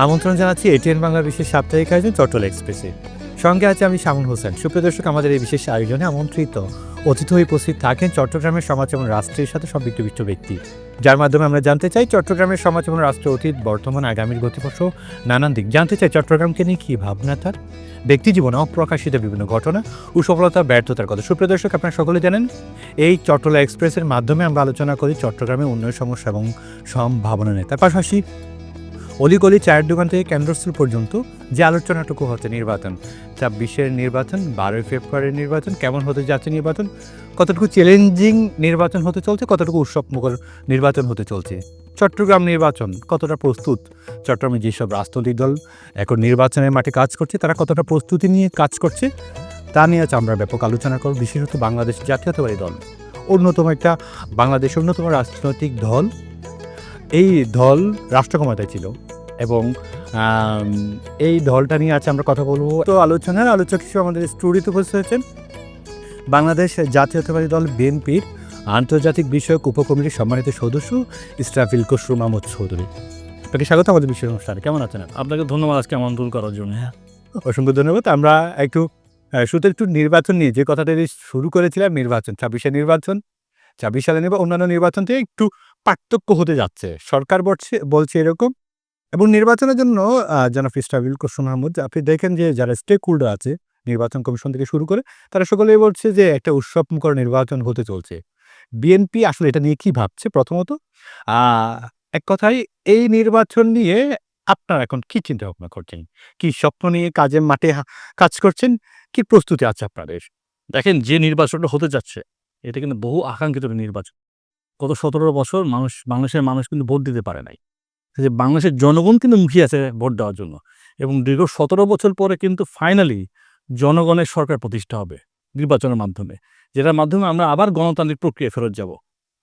আমন্ত্রণ জানাচ্ছি এটিএন বাংলা বিশেষ সাপ্তাহিক আয়োজন চট্টল এক্সপ্রেসে। সঙ্গে আছে আমি শামুন হোসেন। সুপ্রিয় দর্শক, আমাদের এই বিশেষ আয়োজনে আমন্ত্রিত অতিথি হয়ে উপস্থিত থাকেন চট্টগ্রামের সমাজ এবং রাষ্ট্রের সাথে সম্পৃক্ত বিশিষ্ট ব্যক্তি, যার মাধ্যমে আমরা জানতে চাই চট্টগ্রামের সমাজ এবং রাষ্ট্র অতীত, বর্তমান, আগামীর গতিপথ নানান দিক জানতে চাই। চট্টগ্রামকে নিয়ে কী ভাবনা তার, ব্যক্তি জীবনে অপ্রকাশিত বিভিন্ন ঘটনা ও সফলতা ব্যর্থতার কথা। সুপ্রিয় দর্শক, আপনারা সকলে জানেন এই চট্টল এক্সপ্রেসের মাধ্যমে আমরা আলোচনা করি চট্টগ্রামের উন্নয়ন সমস্যা এবং সম্ভাবনা নিয়ে। তার পাশাপাশি অলিগলি চায়ের দোকান থেকে কেন্দ্রস্থল পর্যন্ত যে আলোচনাটুকু হচ্ছে নির্বাচন, ২৬-এর নির্বাচন, ১২ই ফেব্রুয়ারির নির্বাচন, কেমন হতে যাচ্ছে নির্বাচন, কতটুকু চ্যালেঞ্জিং নির্বাচন হতে চলছে, কতটুকু উৎসবমুখর নির্বাচন হতে চলছে, চট্টগ্রাম নির্বাচন কতটা প্রস্তুত, চট্টগ্রামে যেসব রাজনৈতিক দল এখন নির্বাচনের মাঠে কাজ করছে তারা কতটা প্রস্তুতি নিয়ে কাজ করছে তা নিয়ে আজ আমরা ব্যাপক আলোচনা করব। বিশেষত বাংলাদেশ জাতীয়তাবাদী দল, অন্যতম একটা বাংলাদেশের অন্যতম রাজনৈতিক দল, এই দল রাষ্ট্র ক্ষমতায় ছিল এবং এই দলটা নিয়ে আছে আমরা কথা বলবো। তো আলোচনার আলোচক হিসেবে আমাদের স্টুডিওতে উপস্থিত হয়েছেন বাংলাদেশ জাতীয়তাবাদী দল বিএনপির আন্তর্জাতিক বিষয়ক উপকমিটির সম্মানিত সদস্য ইসরাফিল খসরু মাহমুদ চৌধুরী। আপনাকে স্বাগত আমাদের বিশেষ অনুষ্ঠানে। কেমন আছেন? আপনাকে ধন্যবাদ আজকে আমন্ত্রণ করার জন্য। অসংখ্য ধন্যবাদ। আমরা একটু নির্বাচন নিয়ে যে কথাটা শুরু করেছিলাম, নির্বাচন ২৬-এর নির্বাচন, ২৬ সালে অন্যান্য নির্বাচন থেকে একটু পার্থক্য হতে যাচ্ছে সরকার বলছে এরকম। এবং নির্বাচনের জন্য জনাব ইসরাফিল খসরু মাহমুদ, আপনি দেখেন যে যারা স্টেক হোল্ডার আছে নির্বাচন কমিশন থেকে শুরু করে তারা সকলেই বলছে যে একটা উৎসবমুখর নির্বাচন হতে চলছে। বিএনপি আসলে এটা নিয়ে কি ভাবছে? প্রথমত এক কথায় এই নির্বাচন নিয়ে আপনারা এখন কি চিন্তা ভাবনা করছেন, কি স্বপ্ন নিয়ে কাজের মাঠে কাজ করছেন, কি প্রস্তুতি আছে আপনাদের? দেখেন, যে নির্বাচনটা হতে যাচ্ছে এটা কিন্তু বহু আকাঙ্ক্ষিত নির্বাচন। গত ১৭ বছর বাংলাদেশের মানুষ কিন্তু ভোট দিতে পারে নাই। যে বাংলাদেশের জনগণ কিন্তু মুখিয়ে আছে ভোট দেওয়ার জন্য এবং দীর্ঘ ১৭ বছর পরে কিন্তু ফাইনালি জনগণের সরকার প্রতিষ্ঠা হবে নির্বাচনের মাধ্যমে, যেটার মাধ্যমে আমরা আবার গণতান্ত্রিক প্রক্রিয়া ফেরত যাব।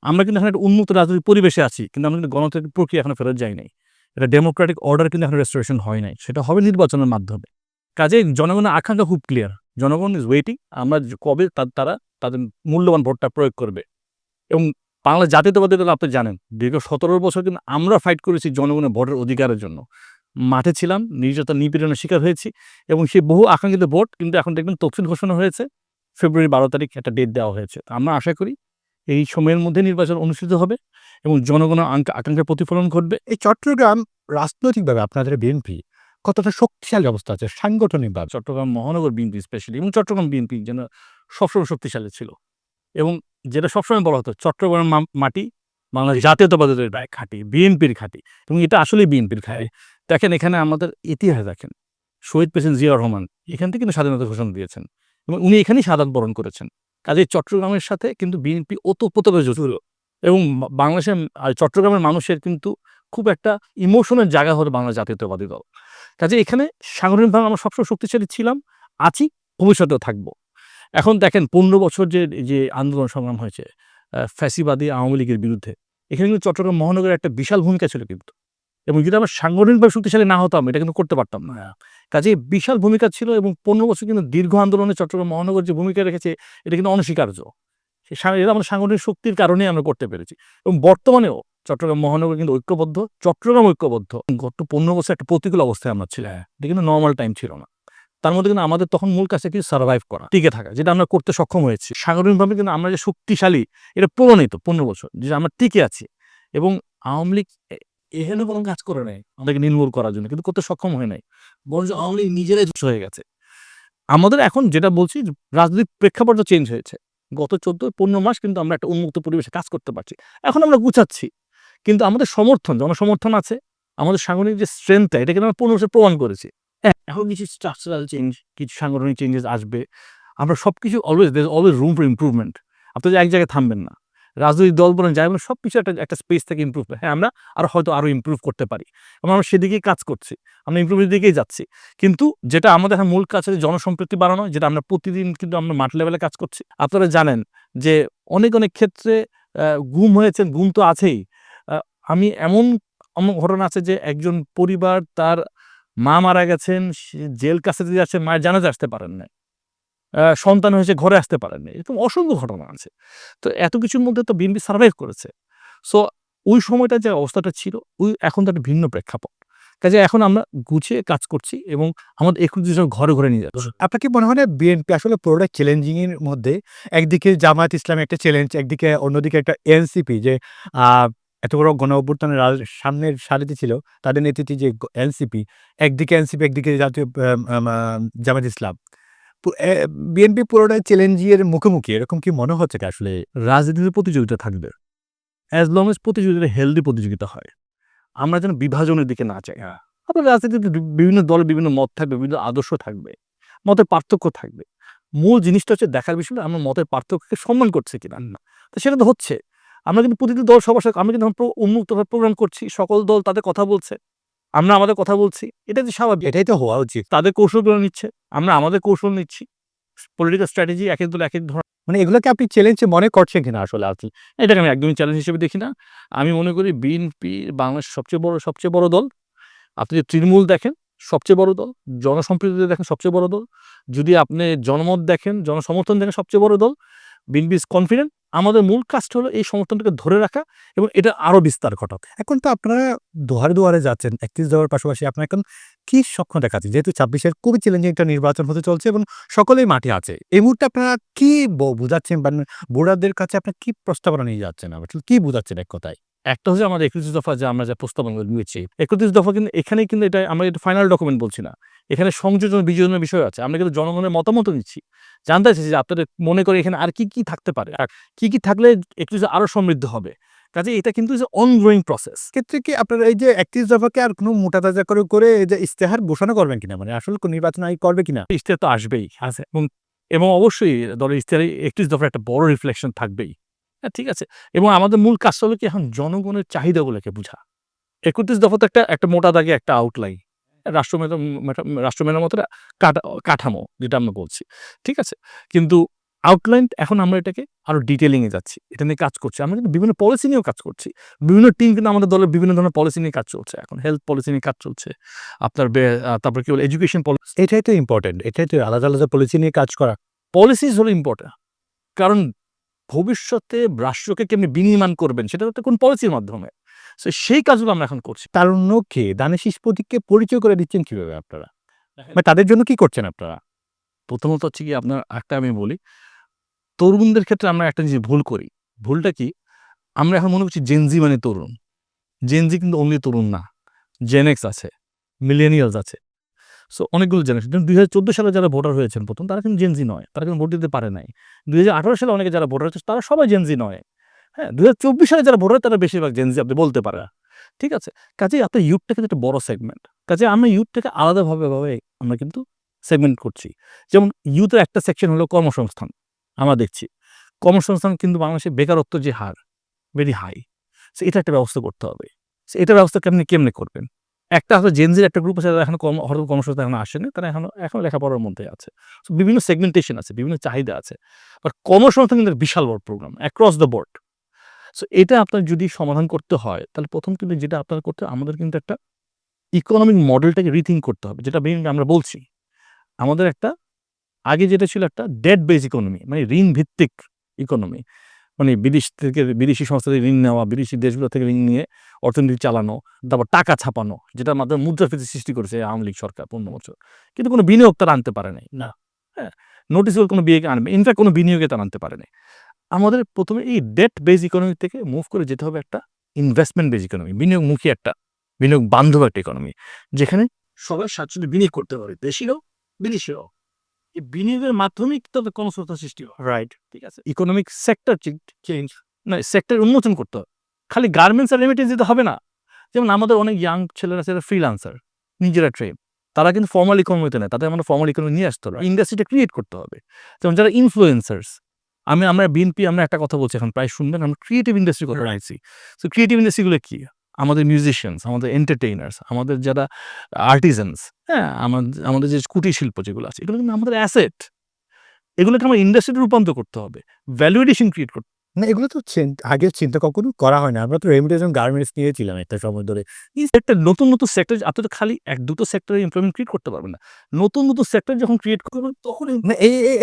আমরা কিন্তু এখন একটা উন্মুক্ত রাজনৈতিক পরিবেশে আছি, কিন্তু আমরা কিন্তু গণতান্ত্রিক প্রক্রিয়া এখনো ফেরত যাই নাই। এটা ডেমোক্রেটিক অর্ডার কিন্তু এখন রেস্টোরেশন হয় নাই, সেটা হবে নির্বাচনের মাধ্যমে। কাজেই জনগণের আকাঙ্ক্ষা খুব ক্লিয়ার, জনগণ ইজ ওয়েটিং আমরা কবে তারা তাদের মূল্যবান ভোটটা প্রয়োগ করবে। এবং বাংলা জাতীয়তাবাদী দল আপনি জানেন দীর্ঘ ১৭ বছর কিন্তু আমরা ফাইট করেছি জনগণের ভোটের অধিকারের জন্য। মাঠে ছিলাম, নির্যাতন নিপীড়নের শিকার হয়েছি এবং সেই বহু আকাঙ্ক্ষিত ভোট কিন্তু এখন দেখবেন তফসিল ঘোষণা হয়েছে, ফেব্রুয়ারি ১২ তারিখ একটা ডেট দেওয়া হয়েছে। আমরা আশা করি এই সময়ের মধ্যে নির্বাচন অনুষ্ঠিত হবে এবং জনগণের আকাঙ্ক্ষার প্রতিফলন ঘটবে। এই চট্টগ্রাম রাজনৈতিকভাবে আপনাদের বিএনপি কতটা শক্তিশালী অবস্থা আছে সাংগঠনিকভাবে? চট্টগ্রাম মহানগর বিএনপি স্পেশালি এবং চট্টগ্রাম বিএনপি যেন সবসময় শক্তিশালী ছিল এবং যেটা সবসময় বলা হতো চট্টগ্রাম মাটি বাংলাদেশ জাতীয়তাবাদী দলের ঘাঁটি, বিএনপির ঘাঁটি এবং এটা আসলেই বিএনপির ঘাঁটি। দেখেন এখানে আমাদের ইতিহাস দেখেন, শহীদ প্রেসিডেন্ট জিয়াউর রহমান এখান থেকে কিন্তু স্বাধীনতা ঘোষণা দিয়েছেন এবং উনি এখানেই শাহাদাত বরণ করেছেন। কাজেই চট্টগ্রামের সাথে কিন্তু বিএনপি ওতপ্রোতভাবে জড়িত এবং বাংলাদেশের চট্টগ্রামের মানুষের কিন্তু খুব একটা ইমোশনের জায়গা হলো বাংলা জাতীয়তাবাদী দল। কাজে এখানে সাংগঠনিকভাবে আমরা সবসময় শক্তিশালী ছিলাম, আছি, ভবিষ্যতেও থাকবো। এখন দেখেন ১৫ বছর যে আন্দোলন সংগ্রাম হয়েছে ফ্যাসিবাদী আওয়ামী লীগের বিরুদ্ধে, এখানে কিন্তু চট্টগ্রাম মহানগরের একটা বিশাল ভূমিকা ছিল কিন্তু, এবং যদি আমরা সাংগঠনিকভাবে শক্তিশালী না হতাম এটা কিন্তু করতে পারতাম না। কাজেই বিশাল ভূমিকা ছিল এবং ১৫ বছর কিন্তু দীর্ঘ আন্দোলনে চট্টগ্রাম মহানগর যে ভূমিকা রেখেছে এটা কিন্তু অনস্বীকার্য। এটা আমাদের সাংগঠনিক শক্তির কারণেই আমরা করতে পেরেছি এবং বর্তমানেও চট্টগ্রাম মহানগর কিন্তু ঐক্যবদ্ধ, চট্টগ্রাম ঐক্যবদ্ধ। গত ১৫ বছর একটা প্রতিকূল অবস্থায় আমরা ছিলাম, এটা কিন্তু নর্মাল টাইম ছিল না। তার মধ্যে কিন্তু আমাদের তখন মূল কাজটা কিন্তু সার্ভাইভ করা, টিকে থাকা, যেটা আমরা করতে সক্ষম হয়েছি। সাংগঠনিকভাবে কিন্তু আমরা যে শক্তিশালী এটা প্রমাণিত ১৫ বছর যে আমরা টিকে আছি এবং আওয়ামী লীগ এখানে কোনো কাজ করে নাই আমাদেরকে নির্মূল করার জন্য, কিন্তু করতে সক্ষম হয় নাই, বরঞ্চ আওয়ামী লীগ নিজেরাই ধ্বংস হয়ে গেছে। আমাদের এখন যেটা বলছি রাজনৈতিক প্রেক্ষাপটটা চেঞ্জ হয়েছে। গত ১৪-১৫ মাস কিন্তু আমরা একটা উন্মুক্ত পরিবেশে কাজ করতে পারছি। এখন আমরা গুছাচ্ছি, কিন্তু আমাদের জনসমর্থন আছে, আমাদের সাংগঠনিক যে স্ট্রেংথটা এটা কিন্তু আমরা ১৫ বছর প্রমাণ করেছি। হ্যাঁ, এখন কিছু স্ট্রাকচারাল চেঞ্জ, কিছু সাংগঠনিক চেঞ্জেস আসবে। আমরা সবকিছু অলওয়েজ রুম ফর ইমপ্রুভমেন্ট। আপনি যে এক জায়গায় থামবেন না, রাজনৈতিক দল বলেন যাই বলেন সবকিছু একটা স্পেস থেকে ইমপ্রুভ। হ্যাঁ, আমরা আরো ইমপ্রুভ করতে পারি এবং আমরা সেদিকেই কাজ করছি, আমরা ইমপ্রুভের দিকেই যাচ্ছি। কিন্তু যেটা আমাদের এখন মূল কাজ আছে জনসম্পৃক্তি বাড়ানো, যেটা আমরা প্রতিদিন কিন্তু আমরা মাঠ লেভেলে কাজ করছি। আপনারা জানেন যে অনেক ক্ষেত্রে গুম হয়েছেন, গুম তো আছেই। আমি এমন ঘটনা আছে যে একজন পরিবার তার মা মারা গেছেন, জেল কাছাতে যাচ্ছে, মায়ের জানাজা আসতে পারেন না, সন্তান হয়েছে ঘরে আসতে পারেন না, এরকম অসংখ্য ঘটনা আছে। তো এত কিছুর মধ্যে তো বিএনপি সার্ভাইভ করেছে। সো ওই সময়টা যে অবস্থাটা ছিল এখন তো একটা ভিন্ন প্রেক্ষাপট। কাজে এখন আমরা গুছিয়ে কাজ করছি এবং আমাদের ৩১ জন ঘরে ঘরে নিয়ে যাচ্ছি। আপনার কি মনে হয় না বিএনপি আসলে পুরোটা চ্যালেঞ্জিং এর মধ্যে একদিকে জামায়াত ইসলামী একটা চ্যালেঞ্জ, একদিকে অন্যদিকে একটা এনসিপি যে আ এত বড় গণঅভ্যুত্থানের সামনের সারিতে ছিল তাদের নেতৃত্বে যে এনসিপি, একদিকে এনসিপি একদিকে জাতীয় জামায়াত ইসলাম। পু এ বিএনপি পুরোটাই চ্যালেঞ্জের মুখোমুখি এরকম কি মনে হচ্ছে কি আসলে? রাজনীতিতে প্রতিযোগিতা থাকবে। অ্যাজ লং এজ প্রতিযোগিতা হেলদি প্রতিযোগিতা হয়। আমরা যেন বিভাজনের দিকে না যাই। আপনার রাজনীতিতে বিভিন্ন দলের বিভিন্ন মত থাকবে, বিভিন্ন আদর্শ থাকবে, মতের পার্থক্য থাকবে। মূল জিনিসটা হচ্ছে দেখার বিষয়টা আমরা মতের পার্থক্যকে সম্মান করছি কিনা। তো সেটা তো হচ্ছে। আমরা কিন্তু প্রতিটি দল সবার সাথে আমরা কিন্তু উন্মুক্তভাবে প্রোগ্রাম করছি। সকল দল তাদের কথা বলছে। আমরা আমাদের কথা বলছি। এটা যে স্বাভাবিক। এটাই তো হওয়া উচিত। তাদের কৌশলগুলো নিচ্ছে। আমরা আমাদের কৌশল নিচ্ছি। পলিটিক্যাল স্ট্র্যাটেজি একেক দল একেক ধরনের। মানে এগুলোকে আপনি চ্যালেঞ্জ মনে করছেন কিনা আসলে আপনি? এটাকে আমি একদমই চ্যালেঞ্জ হিসেবে দেখি না। আমি মনে করি বিএনপি বাংলাদেশের সবচেয়ে বড় দল। আপনি যদি তৃণমূল দেখেন সবচেয়ে বড় দল, জনসম্প্রীতিতে দেখেন সবচেয়ে বড় দল, যদি আপনি জনমত দেখেন, জনসমর্থন দেখেন সবচেয়ে বড় দল। BNP is confident. আমাদের মূল কাজটা হলো এই সমর্থনটাকে ধরে রাখা এবং এটা আরো বিস্তার ঘটাতে। এখন তো আপনারা দুয়ারে, দুয়ারে যাচ্ছেন। ৩১ দলের পাশাপাশি আপনার এখন কি স্বপ্ন দেখাচ্ছেন? যেহেতু ২৬ এর খুবই চ্যালেঞ্জিং একটা নির্বাচন হতে চলছে এবং সকলেই মাঠে আছে। এই মুহূর্তে আপনারা কি বুঝাচ্ছেন বা ভোটারদের কাছে আপনারা কি প্রস্তাবনা নিয়ে যাচ্ছেন? আসলে কি বুঝাচ্ছেন এক কথায়? একটা হচ্ছে আমাদের ৩১ দফা যে আমরা যে প্রস্তাবনাগুলো দিয়েছি। ৩১ দফা কিন্তু এখানেই কিন্তু এটা আমরা এটা ফাইনাল ডকুমেন্ট বলছি না। এখানে সংযোজন বিযোজনের বিষয় আছে। আমরা কিন্তু জনগণের মতামতও নিচ্ছি। জানতে চাইছি যে আপনাদের মনে করে এখানে আর কি থাকতে পারে? আর কি থাকলে ৩১ আরো সমৃদ্ধ হবে? কাজেই এটা কিন্তু অনগোয়িং প্রসেস। ক্ষেত্রে কি আপনারা এই যে ৩১ দফাকে আর কোনো মোটাতাজা করে এই যে ইশতেহার ঘোষণা করবেন কিনা? মানে আসলে কোন নির্বাচন আয়োগ করবে কিনা? ইশতেহার তো আসবেই। আছে এবং অবশ্যই দলের ইশতেহারে ৩১ দফার একটা বড় রিফ্লেকশন থাকবেই। হ্যাঁ, ঠিক আছে? এবং আমাদের মূল কাজটা হলো কি এখন জনগণের চাহিদাগুলোকে বুঝা। ৩১ দফা তো একটা মোটা দাগে একটা আউটলাইন। রাষ্ট্র মেরামতের কাঠামো যেটা আমরা বলছি। ঠিক আছে? কিন্তু আউটলাইন এখন আমরা এটাকে আরো ডিটেইলিং এ যাচ্ছি। এটা নিয়ে কাজ করছি। আমরা কিন্তু বিভিন্ন পলিসি নিয়েও কাজ করছি। বিভিন্ন টিম কিন্তু আমাদের দলের বিভিন্ন ধরনের পলিসি নিয়ে কাজ চলছে এখন। হেলথ পলিসি নিয়ে কাজ চলছে। আপনার তারপরে কি বলে এডুকেশন এটাই তো ইম্পোর্টেন্ট। এটাই তো আলাদা, আলাদা পলিসি নিয়ে কাজ করা। পলিসিস হলো ইম্পোর্টেন্ট। কারণ ভবিষ্যতে রাষ্ট্রকে কেমনি বিনির্মাণ করবেন সেটা হচ্ছে কোন পলিসির মাধ্যমে। সো সেই কাজগুলো আমরা এখন করছি। তারুণ্যকে, দানের শীষ প্রতীককে পরিচয় করে দিচ্ছেন কিভাবে আপনারা? মানে তাদের জন্য কি করছেন আপনারা? প্রথমত হচ্ছে গিয়ে আপনার একটা আমি বলি, তরুণদের ক্ষেত্রে আমরা একটা জিনিস ভুল করি। ভুলটা কি? আমরা এখন মনে করছি জেনজি মানে তরুণ। জেনজি কিন্তু অনলি তরুণ না। জেন এক্স আছে, মিলেনিয়ালস আছে। সো অনেকগুলো জেনারেশন। ২০১৪ সালে যারা ভোটার হয়েছেন প্রথম তারা কিন্তু জেনজি নয়। তারা কিন্তু ভোট দিতে পারে নাই। ২০১৮ সালে অনেকে যারা ভোটার হয়েছে তারা সবাই জেনজি নয়। হ্যাঁ? ২০২৪ সালে যারা ভোটার তারা বেশিরভাগ জেনজি আপনি বলতে পারেন। ঠিক আছে? কাজেই আপনার ইয়ুথটা কিন্তু একটা বড় সেগমেন্ট। কাজেই আমরা ইয়ুথটাকে আলাদাভাবে আমরা কিন্তু সেগমেন্ট করছি। যেমন ইয়ুথের একটা সেকশন হলো কর্মসংস্থান। আমরা দেখছি। কর্মসংস্থান কিন্তু বাংলাদেশে বেকারত্বের যে হার ভেরি হাই। সো এটা একটা ব্যবস্থা করতে হবে। সো এটার ব্যবস্থা কেমনে করবেন? একটা হয়তো জেনজির একটা গ্রুপ আছে যারা এখনো হয়তো কর্মসংস্থান এখনো আসেনি। তারা এখনো লেখাপড়ার মধ্যে আছে। সো বিভিন্ন সেগমেন্টেশন আছে, বিভিন্ন চাহিদা আছে। বাট কর্মসংস্থান কিন্তু একটা বিশাল বড় program across the board. So এটা আপনার যদি সমাধান করতে হয় তাহলে প্রথম কিন্তু যেটা আপনার করতে আমাদের কিন্তু একটা ইকোনমিক মডেলটাকে রিথিঙ্ক করতে হবে। যেটা আমরা বলছি। আমাদের একটা আগে যেটা ছিল একটা ডেট বেস ইকোনমি মানে ঋণ ভিত্তিক ইকোনমি। মানে বিদেশি সংস্থা থেকে ঋণ নেওয়া, বিদেশি দেশগুলো থেকে ঋণ নিয়ে অর্থনীতি চালানো, তারপর টাকা ছাপানো, যেটার মাধ্যমে মুদ্রাস্ফীতি সৃষ্টি করেছে আওয়ামী লীগ সরকার ১৫ বছর। কিন্তু কোনো বিনিয়োগ তারা আনতে পারে নাই। না। হ্যাঁ? নোটিসেবল কোনো বিনিয়োগ আনবে। ইনফ্যাক্ট কোনো বিনিয়োগে তারা আনতে পারে নাই। আমাদের প্রথমে এই ডেট বেস ইকোনমি থেকে মুভ করে যেতে হবে একটা ইনভেস্টমেন্ট বেস ইকোনমি, বিনিয়োগমুখী একটা, বিনিয়োগ বান্ধব একটা ইকোনমি। যেখানে সবাই স্বাচ্ছন্দ্যে বিনিয়োগ করতে পারে। দেশীয়, বিদেশীয়। এই বিনিয়োগের মাধ্যমেই তাদের কর্মসংস্থান সৃষ্টি হয়। রাইট। ঠিক আছে? ইকোনমিক সেক্টর চেঞ্জ না সেক্টর উন্মোচন করতে হবে। খালি গার্মেন্টস আর রেমিটেন্স দিতে হবে না। যেমন আমাদের অনেক ইয়াং ছেলেরা আছে যারা ফ্রিল্যান্সার, নিজেরা ট্রেন। তারা কিন্তু ফর্মাল ইকোনমিতে নেয়। তাদের আমরা ফর্মাল ইকোনমি নিয়ে আসতে হবে। ইন্ডাস্ট্রিটা ক্রিয়েট করতে হবে। যেমন যারা ইনফ্লুয়েন্সার্স আমরা বিএনপি আমরা একটা কথা বলছি এখন প্রায় শুনবেন আমরা ক্রিয়েটিভ ইন্ডাস্ট্রি কথা রাখছি। সো ক্রিয়েটিভ ইন্ডাস্ট্রিগুলো কি? আমাদের মিউজিশিয়ানস, আমাদের এন্টারটেইনার্স, আমাদের যারা আর্টিজানস, হ্যাঁ? আমাদের যে কুটির শিল্প যেগুলো আছে এগুলো কিন্তু আমাদের অ্যাসেট। এগুলোকে আমার ইন্ডাস্ট্রিতে রূপান্তর করতে হবে। ভ্যালু এডিশন ক্রিয়েট করতে না এগুলো তো আগে চিন্তা কখনো করা হয় না। আমরা তো রেমিটেন্স এবং গার্মেন্টস নিয়েছিলাম একটা সময় ধরে। একটা নতুন সেক্টর আপনি তো খালি ১-২ টো সেক্টরে এমপ্লয়মেন্ট ক্রিয়েট করতে পারবেন না। নতুন সেক্টর যখন ক্রিয়েট করবেন তখনই না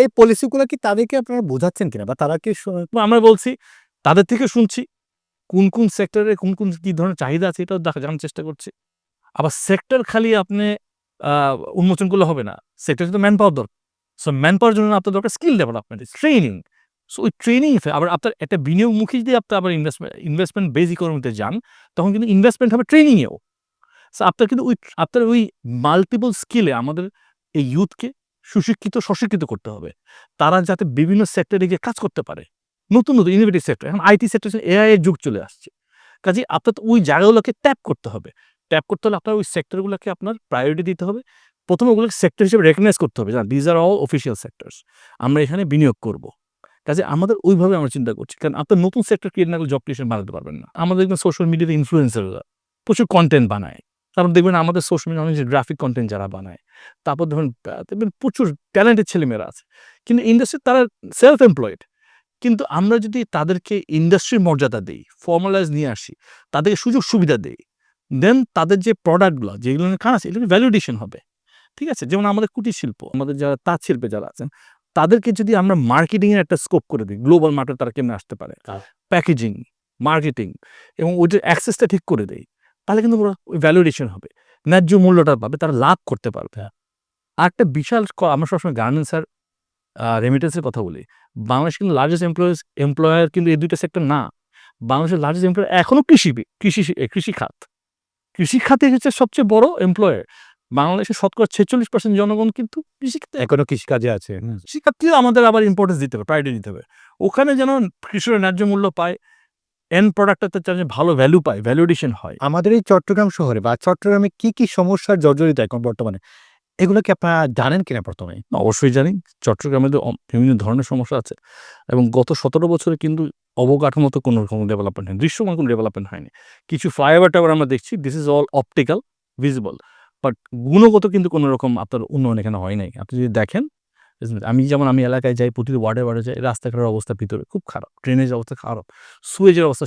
এই পলিসি গুলা কি তাদেরকে আপনারা বোঝাচ্ছেন কিনা? বা তারা কি আমরা বলছি তাদের থেকে শুনছি কোন সেক্টরে কি ধরনের চাহিদা আছে এটাও জানার চেষ্টা করছি। আবার সেক্টর খালি আপনি উন্মোচন করলে হবে না, সেক্টর কিন্তু ম্যান পাওয়ার দরকার। সো ম্যান পাওয়ার জন্য আপনার দরকার স্কিল ডেভেলপমেন্ট, ট্রেনিং। সো ওই ট্রেনিং আবার আপনার একটা বিনিয়োগমুখী যদি আপনি আবার ইনভেস্টমেন্ট বেস ইকোনমিতে যান, তখন কিন্তু ইনভেস্টমেন্ট হবে ট্রেনিংয়েও। সো আপনার কিন্তু আপনার ওই মাল্টিপল স্কিলে আমাদের এই ইউথকে সুশিক্ষিত সশিক্ষিত করতে হবে, তারা যাতে বিভিন্ন সেক্টরে গিয়ে কাজ করতে পারে, নতুন নতুন ইনোভেটিভ সেক্টর। এখন আইটি সেক্টর, এআই এর যুগ চলে আসছে, কাজেই আপনার তো ওই জায়গাগুলোকে ট্যাপ করতে হবে। ট্যাপ করতে হলে আপনার ওই সেক্টরগুলোকে আপনার প্রায়োরিটি দিতে হবে। প্রথমে ওগুলোকে সেক্টর হিসেবে রেকগনাইজ করতে হবে, these are all official sectors, আমরা এখানে বিনিয়োগ করব। কাজে আমাদের ওইভাবে আমরা চিন্তা করছি, কারণ আপনার নতুন সেক্টর ক্রিয়েট না করলে জব ক্রিয়েশন বানাতে পারবেন না। আমাদের সোশ্যাল মিডিয়াতে ইনফ্লুয়েন্সাররা প্রচুর কন্টেন্ট বানায়, তারপর দেখবেন আমাদের সোশ্যাল মিডিয়া অনেক গ্রাফিক কন্টেন্ট যারা বানায়, তারপর দেখবেন প্রচুর ট্যালেন্টেড ছেলেমেয়েরা আছে, কিন্তু ইন্ডাস্ট্রি তারা সেলফ এমপ্লয়েড। কিন্তু আমরা যদি তাদেরকে ইন্ডাস্ট্রির মর্যাদা দেই, ফর্মালাইজ নিয়ে আসি, তাদেরকে সুযোগ সুবিধা দেই, দেন তাদের যে প্রোডাক্টগুলো যেগুলো কাজ আছে এগুলো ভ্যালুডেশন হবে। ঠিক আছে, যেমন আমাদের কুটির শিল্প, আমাদের যারা তাঁত শিল্পে যারা আছেন, তাদেরকে যদি আমরা মার্কেটিং এর একটা স্কোপ করে দিই, গ্লোবাল মার্কেট তারা কেমনে আসতে পারে, প্যাকেজিং, মার্কেটিং এবং ওইটার অ্যাক্সেসটা ঠিক করে দেই, তাহলে কিন্তু ওরা ওই ভ্যালুডেশন হবে, ন্যায্য মূল্যটা পাবে, তারা লাভ করতে পারবে। আর একটা বিশাল আমরা সবসময় গার্মেন্টস আর রেমিটেন্সের কথা বলি, বাংলাদেশ কিন্তু লার্জেস্ট এমপ্লয়ার কিন্তু এই দুইটা সেক্টর না। বাংলাদেশের লার্জেস্ট এমপ্লয়ার এখনো কৃষি খাত। কৃষি খাতে হচ্ছে সবচেয়ে বড় এমপ্লয়ার। বাংলাদেশের শতকরা 46% জনগণ কিন্তু কৃষিখাতে, এখনো কৃষিকাজে আছে। কৃষিখাতকেও আমাদের আবার ইম্পর্টেন্স দিতে হবে, প্রায়োরিটি দিতে হবে। ওখানে যেন কৃষকের ন্যায্য মূল্য পায়, এন্ড প্রোডাক্টটাতে যেন ভালো ভ্যালু পায়, ভ্যালুডেশন হয়। আমাদের এই চট্টগ্রাম শহরে বা চট্টগ্রামে কি সমস্যার জর্জরিত এখন বর্তমানে, এগুলো কি আপনারা জানেন কিনা প্রথমে? অবশ্যই জানি, চট্টগ্রামে তো বিভিন্ন ধরনের সমস্যা আছে এবং গত 17 বছরে কিন্তু অবকাঠামোতে কোনো রকম ডেভেলপমেন্ট হয়নি, দৃশ্যমান কোনো ডেভেলপমেন্ট হয়নি। কিছু ফ্লাইওভার টাওয়ার আমরা দেখছি, this is all optical visible, but গুণগত কিন্তু কোনো রকম আপনার উন্নয়ন এখানে হয় নাই। আপনি যদি দেখেন, আমি এলাকায় যাই, প্রতিটি ওয়ার্ডে যাই, রাস্তাঘাটের অবস্থা ভিতরে খুব খারাপ, ড্রেনেজ অবস্থা খারাপ, সুয়েজের অবস্থা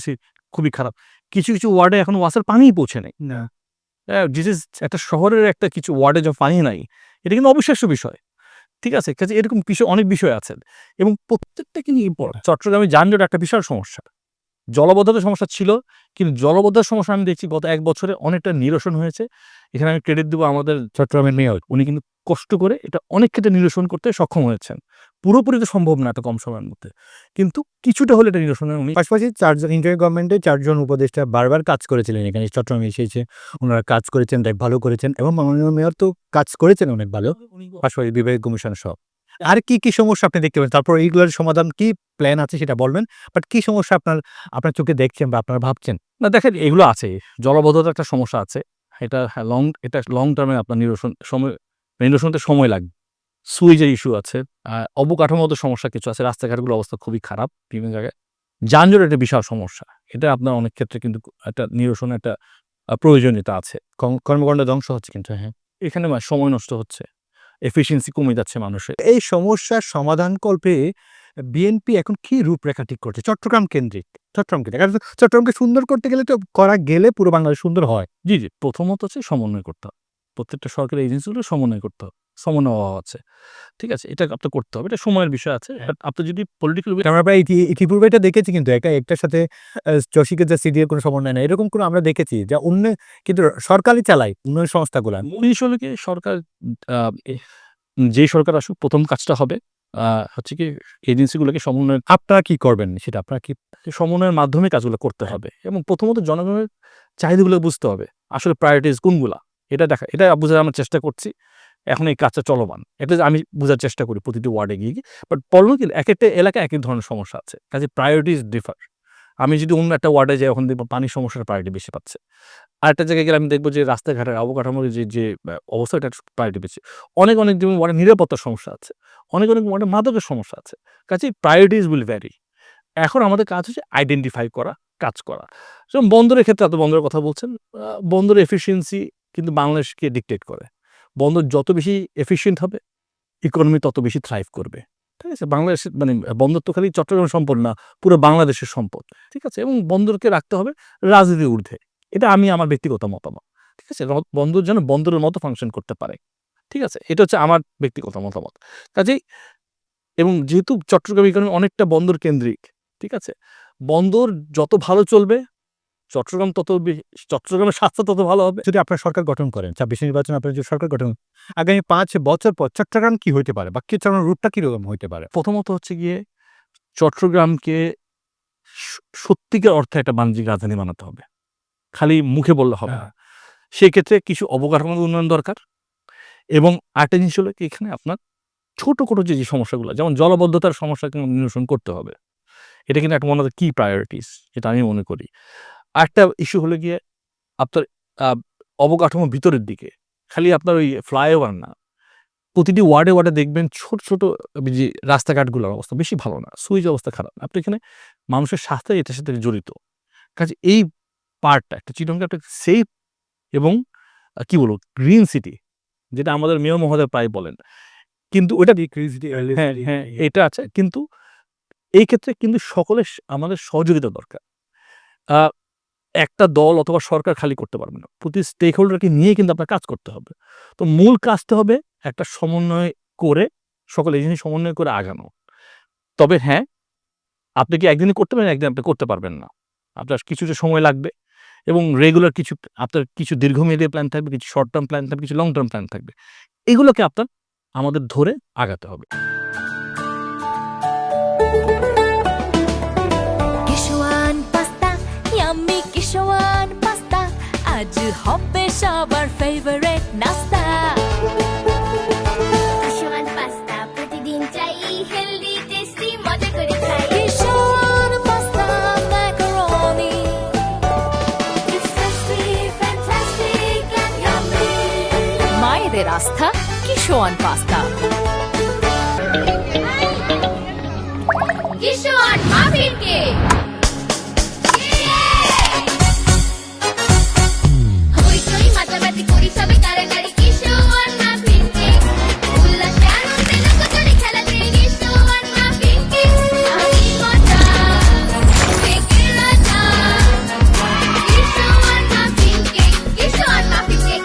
খুবই খারাপ। কিছু ওয়ার্ডে এখন ওয়াসার পানিই পৌঁছে নেই। না। দিস ইজ একটা শহরের একটা কিছু ওয়ার্ডে যখন পানি নাই, এটা কিন্তু অবিশ্বাস্য বিষয়। ঠিক আছে, কাজে এরকম অনেক বিষয় আছে এবং প্রত্যেকটা কিন্তু ইম্পর্টেন্ট। চট্টগ্রামে যানজট একটা বিশাল সমস্যা, জলবদ্ধতার সমস্যা ছিল, কিন্তু জলবদ্ধতার সমস্যা আমি দেখছি গত 1 বছরে অনেকটা নিরসন হয়েছে। এখানে আমি ক্রেডিট দেবো আমাদের চট্টগ্রামের মেয়র। উনি কিন্তু কষ্ট করে এটা অনেক ক্ষেত্রে নিরসন করতে সক্ষম হয়েছেন। পুরোপুরি তো সম্ভব না এত কম সময়ের মধ্যে, কিন্তু কিছুটা হলে এটা নিরসনের উনি পাশাপাশি ৪ জন ইন্টারিম গভর্নমেন্টের ৪ জন উপদেষ্টা বারবার কাজ করেছিলেন এখানে চট্টগ্রামে এসেছে। উনারা কাজ করেছেন, দেখ ভালো করেছেন এবং মাননীয় মেয়র তো কাজ করেছেন অনেক ভালো। পাশাপাশি বিভাগীয় কমিশন সহ। আর কি সমস্যা আপনি দেখতে পাবেন? তারপর এইগুলোর সমাধান কি প্ল্যান আছে সেটা বলবেন। বাট কি সমস্যা আপনার চোখে দেখছেন বা আপনারা ভাবছেন? না দেখেন, এগুলো আছে, জলবদ্ধতার একটা সমস্যা আছে। এটা এটা লং টার্মে আপনার নিরসনতে সময় লাগবে। সুইচের ইস্যু আছে, অবকাঠামোগত সমস্যা কিছু আছে, রাস্তাঘাটগুলোর অবস্থা খুবই খারাপ বিভিন্ন জায়গায়। যানজট একটা বিশাল সমস্যা। এটা আপনার অনেক ক্ষেত্রে কিন্তু একটা নিরসনের একটা প্রয়োজনীয়তা আছে। কর্মকাণ্ড ধ্বংস হচ্ছে কিন্তু, হ্যাঁ। এখানে সময় নষ্ট হচ্ছে, এফিসিয়েন্সি কমে যাচ্ছে মানুষের। এই সমস্যার সমাধানকল্পে বিএনপি এখন কি রূপরেখা ঠিক করছে? চট্টগ্রাম কেন্দ্রিক। কারণ চট্টগ্রামকে সুন্দর করতে গেলে তো করা গেলে পুরো বাংলাদেশ সুন্দর হয়। জি। প্রথমত হচ্ছে সমন্বয় করতে হবে। প্রত্যেকটা সরকারি এজেন্সিগুলো সমন্বয় করতে হবে। সমন্বয় অভাব আছে। ঠিক আছে? এটা আপনার করতে হবে। এটা সময়ের বিষয় আছে। বাট আপনি যদি পলিটিক্যাল আমরা প্রায় ইতিপূর্বে এটা দেখেছি কিন্তু একটার সাথে চসিকের যে সিডিএর কোনো সমন্বয় নাই। এরকম কোনো আমরা দেখেছি যা কিন্তু সরকারই চালায় উন্নয়ন সংস্থাগুলা। মূল ইস্যু হলো কি, সরকার আ এ যেই সরকার আসুক, প্রথম কাজটা হবে হচ্ছে কি এজেন্সিগুলোকে আপনারা কি করবেন সেটা আপনারা কি সমন্বয়ের মাধ্যমে কাজগুলো করতে হবে এবং প্রথমত জনগণের চাহিদাগুলো বুঝতে হবে। আসলে প্রায়োরিটিজ কোনগুলা? এটা বোঝার আমরা চেষ্টা করছি। এখন এই কাজটা চলমান। এটা আমি বোঝার চেষ্টা করি প্রতিটি ওয়ার্ডে গিয়ে। বাট প্রবলেম কি, একেকটা এলাকায় একেক ধরনের সমস্যা আছে। কাজেই প্রায়োরিটিজ ডিফার। আমি যদি অন্য একটা ওয়ার্ডে যাই, ওখানে দেখব পানির সমস্যার প্রায়োরিটি বেশি পাচ্ছে। আরেকটা জায়গায় গেলে আমি দেখব যে রাস্তাঘাটের অবকাঠামোর যে অবস্থা, এটার প্রায়োরিটি বেশি। অনেক যেমন ওয়ার্ডে নিরাপত্তার সমস্যা আছে। অনেক ওয়ার্ডে মাদকের সমস্যা আছে। কাজেই প্রায়োরিটিজ উইল ভ্যারি। এখন আমাদের কাজ হচ্ছে আইডেন্টিফাই করা, কাজ করা। যেমন বন্দরের ক্ষেত্রে আপনি বন্দরের কথা বলছেন। বন্দরের এফিসিয়েন্সি কিন্তু বাংলাদেশকে ডিকটেট করে। বন্দর যত বেশি এফিশিয়েন্ট হবে, ইকোনমি তত বেশি থ্রাইভ করবে। ঠিক আছে? বাংলাদেশের বন্দর তো খালি চট্টগ্রামের সম্পদ না, পুরো বাংলাদেশের সম্পদ। ঠিক আছে? এবং বন্দরকে রাখতে হবে রাজনীতির ঊর্ধ্বে। এটা আমি আমার ব্যক্তিগত মতামত। ঠিক আছে? বন্দর যেন বন্দরের মতো ফাংশন করতে পারে। ঠিক আছে? এটা হচ্ছে আমার ব্যক্তিগত মতামত। কাজেই এবং যেহেতু চট্টগ্রাম ইকোনমি অনেকটা বন্দর কেন্দ্রিক, ঠিক আছে? বন্দর যত ভালো চলবে, চট্টগ্রাম চট্টগ্রামের স্বাস্থ্য তত ভালো হবে। যদি আপনার সরকার গঠন করেন, ২৬ নির্বাচন আপনার যদি সরকার গঠন, আগামী ৫ বছর পর চট্টগ্রাম কি হইতে পারে বা কি চালানোর রুটটা কিরকম হইতে পারে? প্রথমত হচ্ছে গিয়ে চট্টগ্রামকে সত্যিকার অর্থে একটা বাণিজ্যিক রাজধানী বানাতে হবে। খালি মুখে বললে হবে না। সেক্ষেত্রে কিছু অবকাঠামোগত উন্নয়ন দরকার এবং আরেকটা জিনিস হলো কি এখানে আপনার ছোট যে সমস্যাগুলো যেমন জলাবদ্ধতার সমস্যা কিন্তু নিরসন করতে হবে। এটা কিন্তু একটা one of the key priorities যেটা আমি মনে করি। আরেকটা ইস্যু হলো গিয়ে আপনার আ অবকাঠামো ভিতরের দিকে। খালি আপনার ওই ফ্লাইওভার না। প্রতিটি ওয়ার্ডে দেখবেন ছোট যে রাস্তাঘাটগুলোর অবস্থা বেশি ভালো না। সুইচ অবস্থা খারাপ। আপনি এখানে মানুষের স্বাস্থ্য এটার সাথে জড়িত। কাজে এই পার্টটা একটা চিটাগংকে একটা সেফ এবং কি বলবো গ্রিন সিটি যেটা আমাদের মেয়র মহোদয় প্রায় বলেন। কিন্তু ওটা হ্যাঁ, এটা আছে। কিন্তু এই ক্ষেত্রে কিন্তু সকলের আমাদের সহযোগিতা দরকার। আ একটা দল অথবা সরকার খালি করতে পারবে না। প্রতি স্টেক হোল্ডারকে নিয়ে কিন্তু আপনার কাজ করতে হবে। তো মূল কাজটা হবে একটা সমন্বয় করে সকল এজেন্সি সমন্বয় করে আগানো। তবে হ্যাঁ, আপনি কি একদিনে করতে পারেন, একদিন আপনি করতে পারবেন না। আপনার কিছুটা সময় লাগবে এবং রেগুলার আপনার কিছু দীর্ঘমেয়াদী প্ল্যান থাকবে, কিছু শর্ট টার্ম প্ল্যান থাকবে, কিছু লং টার্ম প্ল্যান থাকবে। এগুলোকে আমাদের ধরে আগাতে হবে। কিশোয়ান পাস্তা ইয়াম্মি কিশোয়ান পাস্তা আজ হবে সবার ফেভারিট নাস্তা কিশোয়ান পাস্তা প্রতিদিন চাই হেলদি টেস্টি মজা করে খাই Kishwan pasta macaroni It's tasty, fantastic and yummy মায়েদের আস্থা Kishwan pasta Kishwan muffin cake হইচই মাতামাতি করি সবে কারাকারি কিশোয়ান মাফিন কেক উল্লাসে আনন্দে লোকজনে খেলাতে কিশোয়ান মাফিন কেক আমি মজা কেকের রাজা কিশোয়ান মাফিন কেক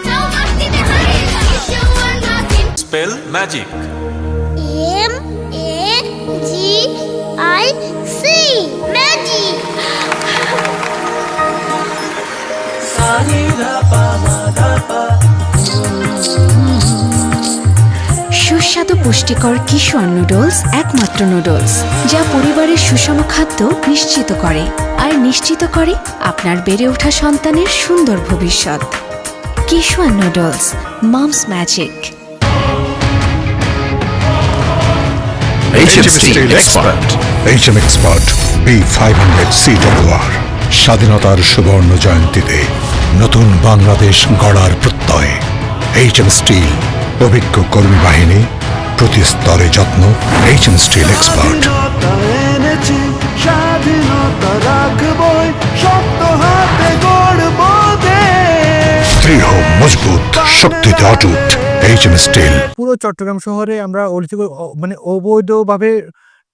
খাও মাস্তিতে হারিয়ে যাও কিশোয়ান muffin Spell magic. MAGIC magic সুস্বাদু পুষ্টিকর কিশোর নুডলস একমাত্র নুডলস যা পরিবারের সুষম খাদ্য নিশ্চিত করে আর নিশ্চিত করে আপনার বেড়ে ওঠা সন্তানের সুন্দর ভবিষ্যৎ। Kishwan noodles moms magic. HM Steel Expert HM Expert B500 CWR স্বাধীনতার সুবর্ণ জয়ন্তীতে নতুন বাংলাদেশ গড়ার প্রত্যয় HM Steel অভিজ্ঞ কর্মী বাহিনী প্রতি স্তরে যত্ন HM Steel Expert দৃঢ় মজবুত শক্তিতে অটুট HM Steel পুরো চট্টগ্রাম শহরে আমরা মানে অবৈধভাবে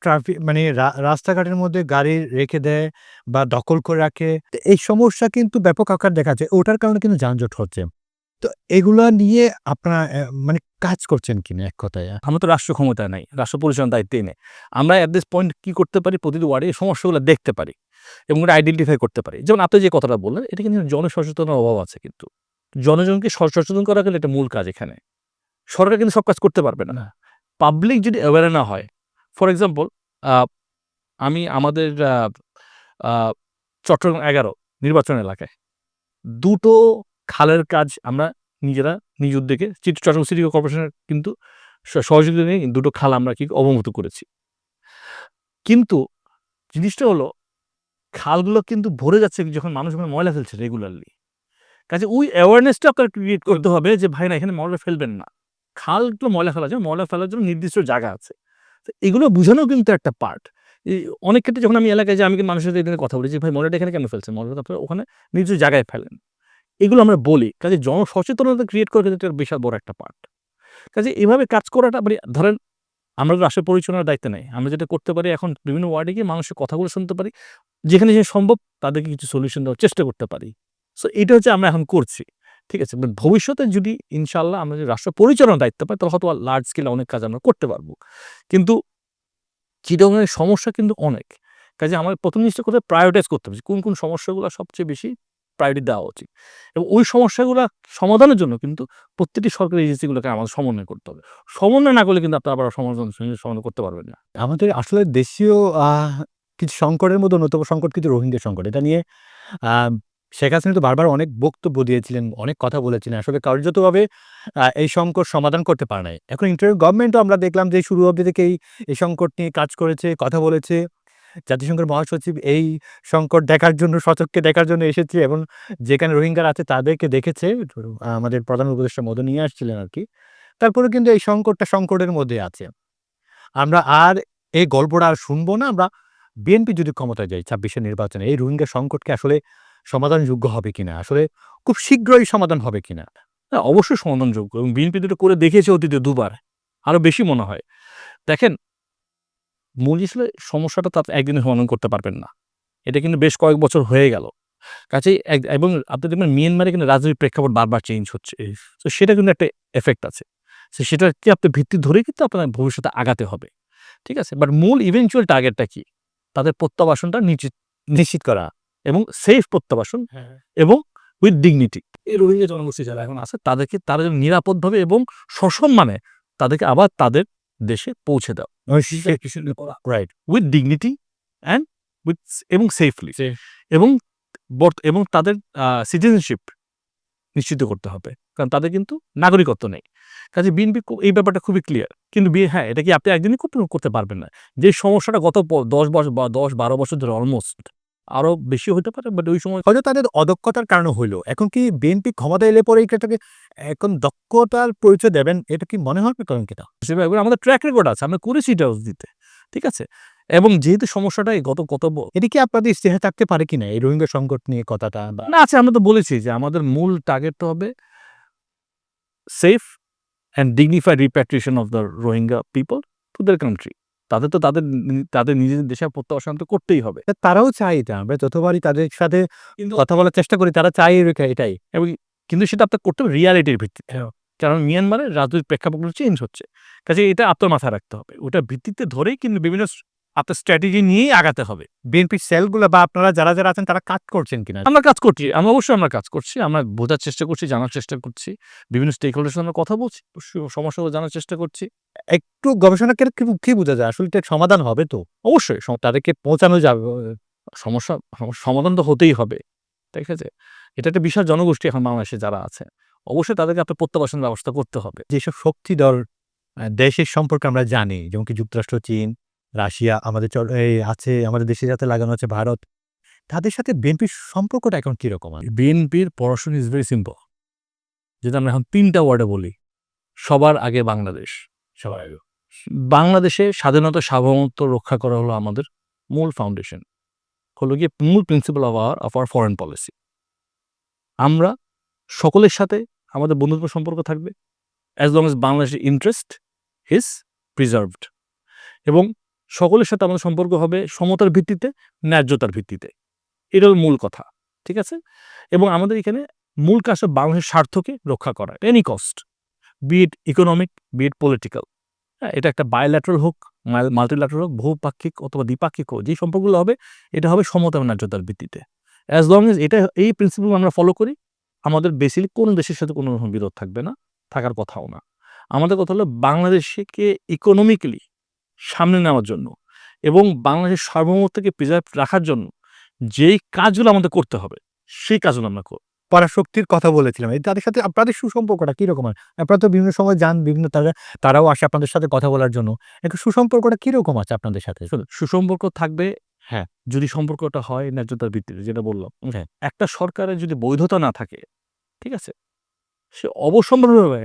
ট্রাফিক মানে রাস্তাঘাটের মধ্যে গাড়ি রেখে দেয় বা দখল করে রাখে। তো এই সমস্যা কিন্তু ব্যাপক আকার দেখা যায়। ওটার কারণে কিন্তু যানজট হচ্ছে। তো এগুলা নিয়ে আপনারা মানে কাজ করছেন কিনা এক কথায়? আমরা তো রাষ্ট্র ক্ষমতায় নাই, রাষ্ট্র পরিচালনার দায়িত্বে নেই। আমরা অ্যাট দিস পয়েন্ট কি করতে পারি, প্রতিটি ওয়ার্ডে এই সমস্যাগুলো দেখতে পারি এবং এটা আইডেন্টিফাই করতে পারি। যেমন আপনি যে কথাটা বললেন, এটা কিন্তু জনসচেতনার অভাব আছে কিন্তু। জনজনকে সচেতন করা গেলে এটা মূল কাজ এখানে। সরকার কিন্তু সব কাজ করতে পারবে না। পাবলিক যদি অ্যাওয়ার না হয়, ফর এক্সাম্পল আমি আমাদের চট্টগ্রাম ১১ নির্বাচন এলাকায় ২টো খালের কাজ আমরা নিজেরা নিজ উদ্যোগে চট্টগ্রাম সিটি কর্পোরেশনের কিন্তু সহযোগিতা নিয়ে ২টো খাল আমরা অবমুক্ত করেছি। কিন্তু জিনিসটা হলো খালগুলো কিন্তু ভরে যাচ্ছে যখন মানুষ ওখানে ময়লা ফেলছে রেগুলারলি। কাজে ওই অ্যাওয়ারনেসটা আপনার ক্রিয়েট করতে হবে যে ভাই না এখানে ময়লা ফেলবেন না। খালগুলো ময়লা ফেলার জন্য নির্দিষ্ট জায়গা আছে। তো এগুলো বুঝানো কিন্তু একটা পার্ট। অনেক ক্ষেত্রে যখন আমি এলাকায় যাই আমি কিন্তু মানুষের সাথে এখানে কথা বলি যে ভাই ময়লাটা এখানে কেন ফেলছেন? ময়লাটা আপনারা ওখানে নির্দিষ্ট জায়গায় ফেলেন। এগুলো আমরা বলি। কাজে জনসচেতনতা ক্রিয়েট করা কিন্তু একটা বিশাল বড় একটা পার্ট। কাজে এভাবে কাজ করাটা মানে ধরেন আমরা তো রাষ্ট্র পরিচালনার দায়িত্ব নেই। আমরা যেটা করতে পারি এখন বিভিন্ন ওয়ার্ডে গিয়ে মানুষের কথাগুলো শুনতে পারি। যেখানে সম্ভব তাদেরকে কিছু সলিউশন দেওয়ার চেষ্টা করতে পারি। সো এটা হচ্ছে আমরা এখন করছি। ঠিক আছে? ভবিষ্যতে যদি ইনশাআল্লাহ আমরা যদি রাষ্ট্র পরিচালনার দায়িত্ব পাই তাহলে হয়তো লার্জ স্কেলে অনেক কাজ আমরা করতে পারবো। কিন্তু চিটাগংয়ের সমস্যা কিন্তু অনেক। কাজে আমাদের প্রথম জিনিসটা কোথায় প্রায়োরিটাইজ করতে হবে যে কোন কোন সমস্যাগুলো সবচেয়ে বেশি প্রায়োরিটি দেওয়া উচিত, এবং ওই সমস্যাগুলো সমাধানের জন্য কিন্তু প্রত্যেকটি সরকারি এজেন্সিগুলোকে আমাদের সমন্বয় করতে হবে। সমন্বয় না করলে কিন্তু আপনারা আবার সমাধান করতে পারবেন না। আমাদের আসলে দেশীয় কিছু সংকটের মধ্যে অন্যতম সংকট কিন্তু রোহিঙ্গা সংকট। এটা নিয়ে আ শেখ হাসিনা তো বারবার অনেক বক্তব্য দিয়েছিলেন, অনেক কথা বলেছিলেন। আসলে কার্যতভাবে এই সংকট সমাধান করতে পারে নাই। এখন ইন্টারিম গভর্নমেন্টও আমরা দেখলাম যে শুরু অবধি থেকেই এই সংকট নিয়ে কাজ করেছে, কথা বলেছে। জাতিসংঘের মহাসচিব এই সংকট দেখার জন্য, সচক্ষে দেখার জন্য এসেছে এবং যেখানে রোহিঙ্গারা আছে তাদেরকে দেখেছে। আমাদের প্রধান উপদেষ্টা মদন নিয়ে আসছিলেন আরকি। তারপরেও কিন্তু এই সংকটটা সংকটের মধ্যে আছে। আমরা আর এই গল্পটা আর শুনবো না। আমরা বিএনপি যদি ক্ষমতায় যায় ২৬ এর নির্বাচনে, এই রোহিঙ্গা সংকটকে আসলে সমাধানযোগ্য হবে কিনা? আসলে খুব শীঘ্রই সমাধান হবে কিনা? হ্যাঁ, অবশ্যই সমাধানযোগ্য, এবং বিএনপি তো এটা করে দেখিয়েছে অতীতে ২ বার। আরো বেশি মনে হয়। দেখেন, মূল আসলে সমস্যাটা তো আপনি একদিনে সমাধান করতে পারবেন না। এটা কিন্তু বেশ কয়েক বছর হয়ে গেল। কাজেই এবং আপনি দেখবেন মিয়ানমারে কিন্তু রাজনৈতিক প্রেক্ষাপট বারবার চেঞ্জ হচ্ছে। তো সেটা কিন্তু একটা এফেক্ট আছে। সেটাকে আপনি ভিত্তি ধরেই কিন্তু আপনার ভবিষ্যতে আগাতে হবে। ঠিক আছে? বাট মূল ইভেনচুয়াল টার্গেটটা কি? তাদের প্রত্যাবাসনটা নিশ্চিত করা এবং সেফ প্রত্যাবাসন এবং উইথ ডিগনিটি। এই রোহিঙ্গা জনগোষ্ঠী যারা এখন আছে তারা যেন নিরাপদভাবে এবং সসম্মানে তাদেরকে আবার তাদের দেশে পৌঁছে দাও। রাইট, উইথ ডিগনিটি অ্যান্ড এবং সেফলি, এবং এবং তাদের সিটিজেনশিপ নিশ্চিত করতে হবে, কারণ তাদের কিন্তু নাগরিকত্ব নেই। কাজে বিএনপি এই ব্যাপারটা খুবই ক্লিয়ার। কিন্তু হ্যাঁ, এটা কি আপনি একদিনই করতে পারবেন না। যে সমস্যাটা গত ১০ বছর বা ১০-১২ বছর ধরে অলমোস্ট, আরো বেশি হতে পারে, বাট ওই সময় হয়তো তাদের অদক্ষতার কারণে হইলো। এখন কি বিএনপি ক্ষমতায় এলে পরে এটাকে এখন দক্ষতার পরিচয় দেবেন, এটা কি মনে হবে কারণ কিনা? সেভাবে আমাদের ট্র্যাক রেকর্ড আছে, আমরা করেছি এটা দিতে। ঠিক আছে? এবং যেহেতু সমস্যাটা গত এটা কি আপনাদের ইশতেহারে থাকতে পারে কিনা এই রোহিঙ্গা সংকট নিয়ে কথাটা? বা না আছে, আমরা তো বলেছি যে আমাদের মূল টার্গেটটা হবে safe and dignified repatriation of the Rohingya people to their country. তাদের তো তাদের নিজেদের দেশে প্রত্যাবাসন তো করতেই হবে। তারাও চায় এটা। আমরা যতবারই তাদের সাথে কথা বলার চেষ্টা করি তারা চায় এটাই। এবং কিন্তু সেটা আপনার করতে হবে রিয়ালিটির ভিত্তিতে। কারণ মিয়ানমারের রাজনৈতিক প্রেক্ষাপটগুলো চেঞ্জ হচ্ছে। কাজে এটা আপনার মাথায় রাখতে হবে। ওটার ভিত্তিতে ধরেই কিন্তু বিভিন্ন আপনার স্ট্র্যাটেজি নিয়েই আগাতে হবে। বিএনপির সেলগুলো বা আপনারা যারা আছেন তারা কাজ করছেন কিনা? আমরা কাজ করছি। অবশ্যই আমরা কাজ করছি। আমরা বোঝার চেষ্টা করছি, জানার চেষ্টা করছি। বিভিন্ন স্টেক হোল্ডারের সঙ্গে কথা বলছি। সমস্যাগুলো জানার চেষ্টা করছি। একটু গবেষণা করে কি বোঝা যায়? আসলে এটা সমাধান হবে তো? অবশ্যই তাদেরকে পৌঁছানো যাবে। সমস্যার সমাধান তো হতেই হবে। ঠিক আছে? এটা একটা বিশাল জনগোষ্ঠী এখন বাংলাদেশে যারা আছে। অবশ্যই তাদেরকে আপনার প্রত্যাবাসনের ব্যবস্থা করতে হবে। যেসব শক্তিধর দেশের সম্পর্কে আমরা জানি, যেমন কি যুক্তরাষ্ট্র, চীন, রাশিয়া, আমাদের আছে আমাদের দেশের সাথে লাগানো আছে ভারত। তাদের সাথে বিএনপির সম্পর্কটা এখন কিরকম? বিএনপির পড়াশোনা ইজ ভেরি সিম্পল। যেটা আমরা এখন ৩ টা ওয়ার্ডে বলি। সবার আগে বাংলাদেশ। সবার আগে বাংলাদেশে স্বাধীনতা সার্বভৌমত্ব রক্ষা করা হলো আমাদের মূল ফাউন্ডেশন। হলো গিয়ে মূল principal of our foreign policy. আমরা সকলের সাথে আমাদের বন্ধুত্ব সম্পর্ক থাকবে অ্যাজ লং এজ বাংলাদেশের ইন্টারেস্ট ইজ প্রিজার্ভড, এবং সকলের সাথে আমাদের সম্পর্ক হবে সমতার ভিত্তিতে, ন্যায্যতার ভিত্তিতে। এটা হলো মূল কথা। ঠিক আছে? এবং আমাদের এখানে মূল কাজটা বাংলাদেশের স্বার্থকে রক্ষা করা এনি কস্ট, বি ইট ইকোনমিক, বি ইট পলিটিক্যাল। হ্যাঁ, এটা একটা বায়োল্যাটারাল হোক, মাল্টিল্যাটারাল হোক, বহুপাক্ষিক অথবা দ্বিপাক্ষিক হোক, যে সম্পর্কগুলো হবে এটা হবে সমতা এবং ন্যায্যতার ভিত্তিতে। অ্যাজ লং এজ এই প্রিন্সিপাল আমরা ফলো করি, আমাদের বেসিক্যালি কোনো দেশের সাথে কোনো রকম বিরোধ থাকবে না, থাকার কথাও না। আমাদের কথা হলো বাংলাদেশকে ইকোনমিক্যালি সামনে নেওয়ার জন্য এবং বাংলাদেশের সার্বভৌমত্বকে প্রিজার্ভ রাখার জন্য যেই কাজগুলো আমাদের করতে হবে সেই কাজগুলো আমরা করব। পরাশক্তির কথা বলেছিলাম। তাদের সাথে আপনাদের সুসম্পর্কটা কিরকম হয়? আপনারা তো বিভিন্ন সময় যান, তারাও আসে আপনাদের সাথে কথা বলার জন্য। একটু সুসম্পর্কটা কিরকম আছে আপনাদের সাথে? সুসম্পর্ক থাকবে, হ্যাঁ, যদি সম্পর্কটা হয় ন্যায্যতার ভিত্তিতে, যেটা বললাম। হ্যাঁ। একটা সরকারের যদি বৈধতা না থাকে, ঠিক আছে, সে অবসম্ভাবীভাবে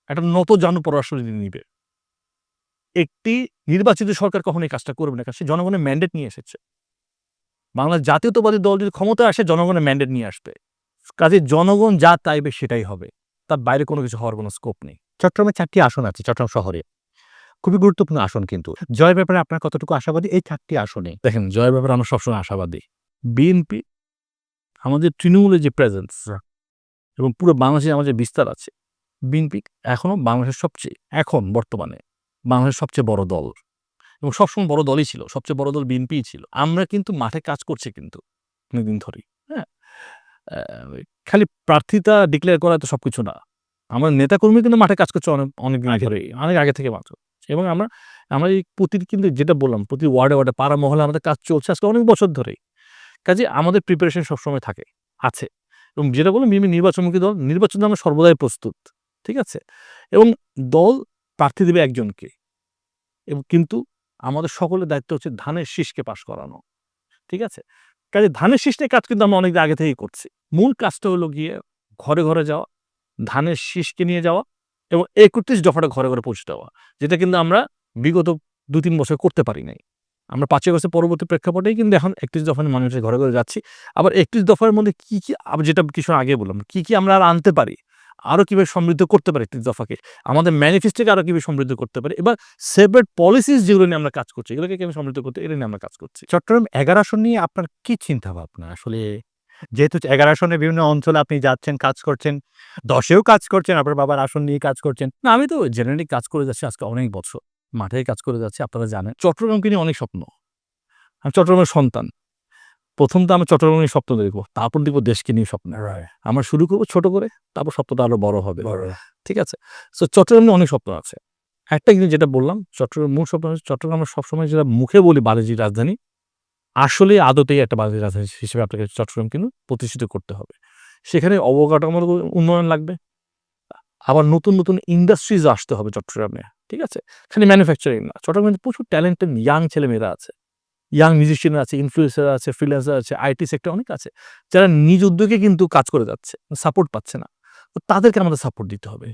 একটা নতজানু পররাষ্ট্রনীতি নিবে। একটি নির্বাচিত সরকার কখনো এই কাজটা করবে না, কারণ সে জনগণের ম্যান্ডেট নিয়ে এসেছে। বাংলার জাতীয়তাবাদী দল যদি ক্ষমতায় আসে জনগণের ম্যান্ডেট নিয়ে আসবে। কাজে জনগণ যা চাইবে সেটাই হবে, তার বাইরে কোনো কিছু হওয়ার কোনো স্কোপ নেই। চট্টগ্রামে ৪টি আসন আছে চট্টগ্রাম শহরে। খুবই গুরুত্বপূর্ণ আসন কিন্তু। জয়ের ব্যাপারে আপনার কতটুকু আশাবাদী এই ৪টি আসনে? দেখেন, জয়ের ব্যাপারে আমরা সবসময় আশাবাদী। বিএনপি আমাদের তৃণমূলের যে প্রেজেন্স এবং পুরো বাংলাদেশে আমাদের বিস্তার আছে, বিএনপি এখনো বাংলাদেশের বর্তমানে বাংলাদেশের সবচেয়ে বড় দল, এবং সবসময় বড় দলই ছিল, সবচেয়ে বড় দল বিএনপিই ছিল। আমরা কিন্তু মাঠে কাজ করছি কিন্তু অনেকদিন ধরেই, হ্যাঁ? খালি প্রার্থিতা ডিক্লেয়ার করা তো সবকিছু না। আমার নেতাকর্মী কিন্তু মাঠে কাজ করছে অনেকদিন ধরেই, অনেক আগে থেকে মাত্র। এবং আমরা এই কিন্তু যেটা বললাম, প্রতি ওয়ার্ডে পাড়া মহলে আমাদের কাজ চলছে আজকে অনেক বছর ধরেই। কাজেই আমাদের প্রিপারেশন সবসময় আছে। এবং যেটা বললাম বিএনপি নির্বাচনমুখী দল, নির্বাচনে আমরা সর্বদাই প্রস্তুত, ঠিক আছে? এবং দল প্রার্থী দেবে একজনকে, এবং কিন্তু আমাদের সকলের দায়িত্ব হচ্ছে ধানের শীষকে পাস করানো, ঠিক আছে? কাজে ধানের শীষ নিয়ে কাজ কিন্তু আমরা অনেক আগে থেকেই করছি। মূল কাজটা হলো গিয়ে ঘরে ঘরে যাওয়া, ধানের শীষকে নিয়ে যাওয়া এবং ৩১ দফাটা ঘরে ঘরে পৌঁছে দেওয়া, যেটা কিন্তু আমরা বিগত ২-৩ বছর করতে পারি নাই। আমরা ৫ আগস্টের পরবর্তী প্রেক্ষাপটেই কিন্তু এখন ৩১ দফার মানুষের ঘরে ঘরে যাচ্ছি। আবার ৩১ দফার মধ্যে কি যেটা কিছু আগে বললাম, কি আমরা আর আনতে পারি, আরো কিভাবে সমৃদ্ধ করতে পারি ৩১ দফাকে, আমাদের ম্যানিফেস্টোকে আরো কিভাবে সমৃদ্ধ করতে পারি, এবার সেপারেট পলিসিস যেগুলো নিয়ে আমরা কাজ করছি, এগুলোকে কিভাবে সমৃদ্ধ করতে, এটা নিয়ে আমরা কাজ করছি। চট্টগ্রাম ১১ আসন নিয়ে আপনার কি চিন্তা ভাবনা? আসলে যেহেতু ১১ আসনে বিভিন্ন অঞ্চলে আপনি যাচ্ছেন, কাজ করছেন, ১০এও কাজ করছেন, আপনার বাবার আসন নিয়ে কাজ করছেন। না, আমি তো জেনারেলি কাজ করে যাচ্ছি আজকে অনেক বছর। মাঠে কাজ করে যাচ্ছি, আপনারা জানেন। চট্টগ্রামকে নিয়ে অনেক স্বপ্ন। আমি চট্টগ্রামের সন্তান। ১ম তো আমি চট্টগ্রাম নিয়ে স্বপ্ন দেখব, তারপর দেখব দেশকে নিয়ে স্বপ্ন। আমরা শুরু করব ছোট করে, তারপর স্বপ্নটা আরো বড় হবে। ঠিক আছে? সো চট্টগ্রাম নিয়ে অনেক স্বপ্ন আছে। একটা জিনিস যেটা বললাম, চট্টগ্রাম মূল স্বপ্ন হচ্ছে চট্টগ্রাম আমরা সবসময় যেটা মুখে বলি বাণিজ্যিক রাজধানী, আসলে আদতেই একটা বাণিজ্যিক রাজধানী হিসেবে আপনাকে চট্টগ্রাম কিন্তু প্রতিষ্ঠিত করতে হবে। সেখানে অবকাঠামোর উন্নয়ন লাগবে। আবার নতুন ইন্ডাস্ট্রিজ আসতে হবে চট্টগ্রামে। ঠিক আছে? খালি ম্যানুফ্যাকচারিং না। চট্টগ্রামে প্রচুর ট্যালেন্টেড ইয়াং ছেলেমেয়েরা আছে। ইয়াং মিউজিশিয়ান আছে, ইনফ্লুয়েন্সার আছে, ফ্রিল্যান্সার আছে, আইটি সেক্টর অনেক আছে, যারা নিজ উদ্যোগে কিন্তু কাজ করে যাচ্ছে, সাপোর্ট পাচ্ছে না। তো তাদেরকে আমাদের সাপোর্ট দিতে হবে।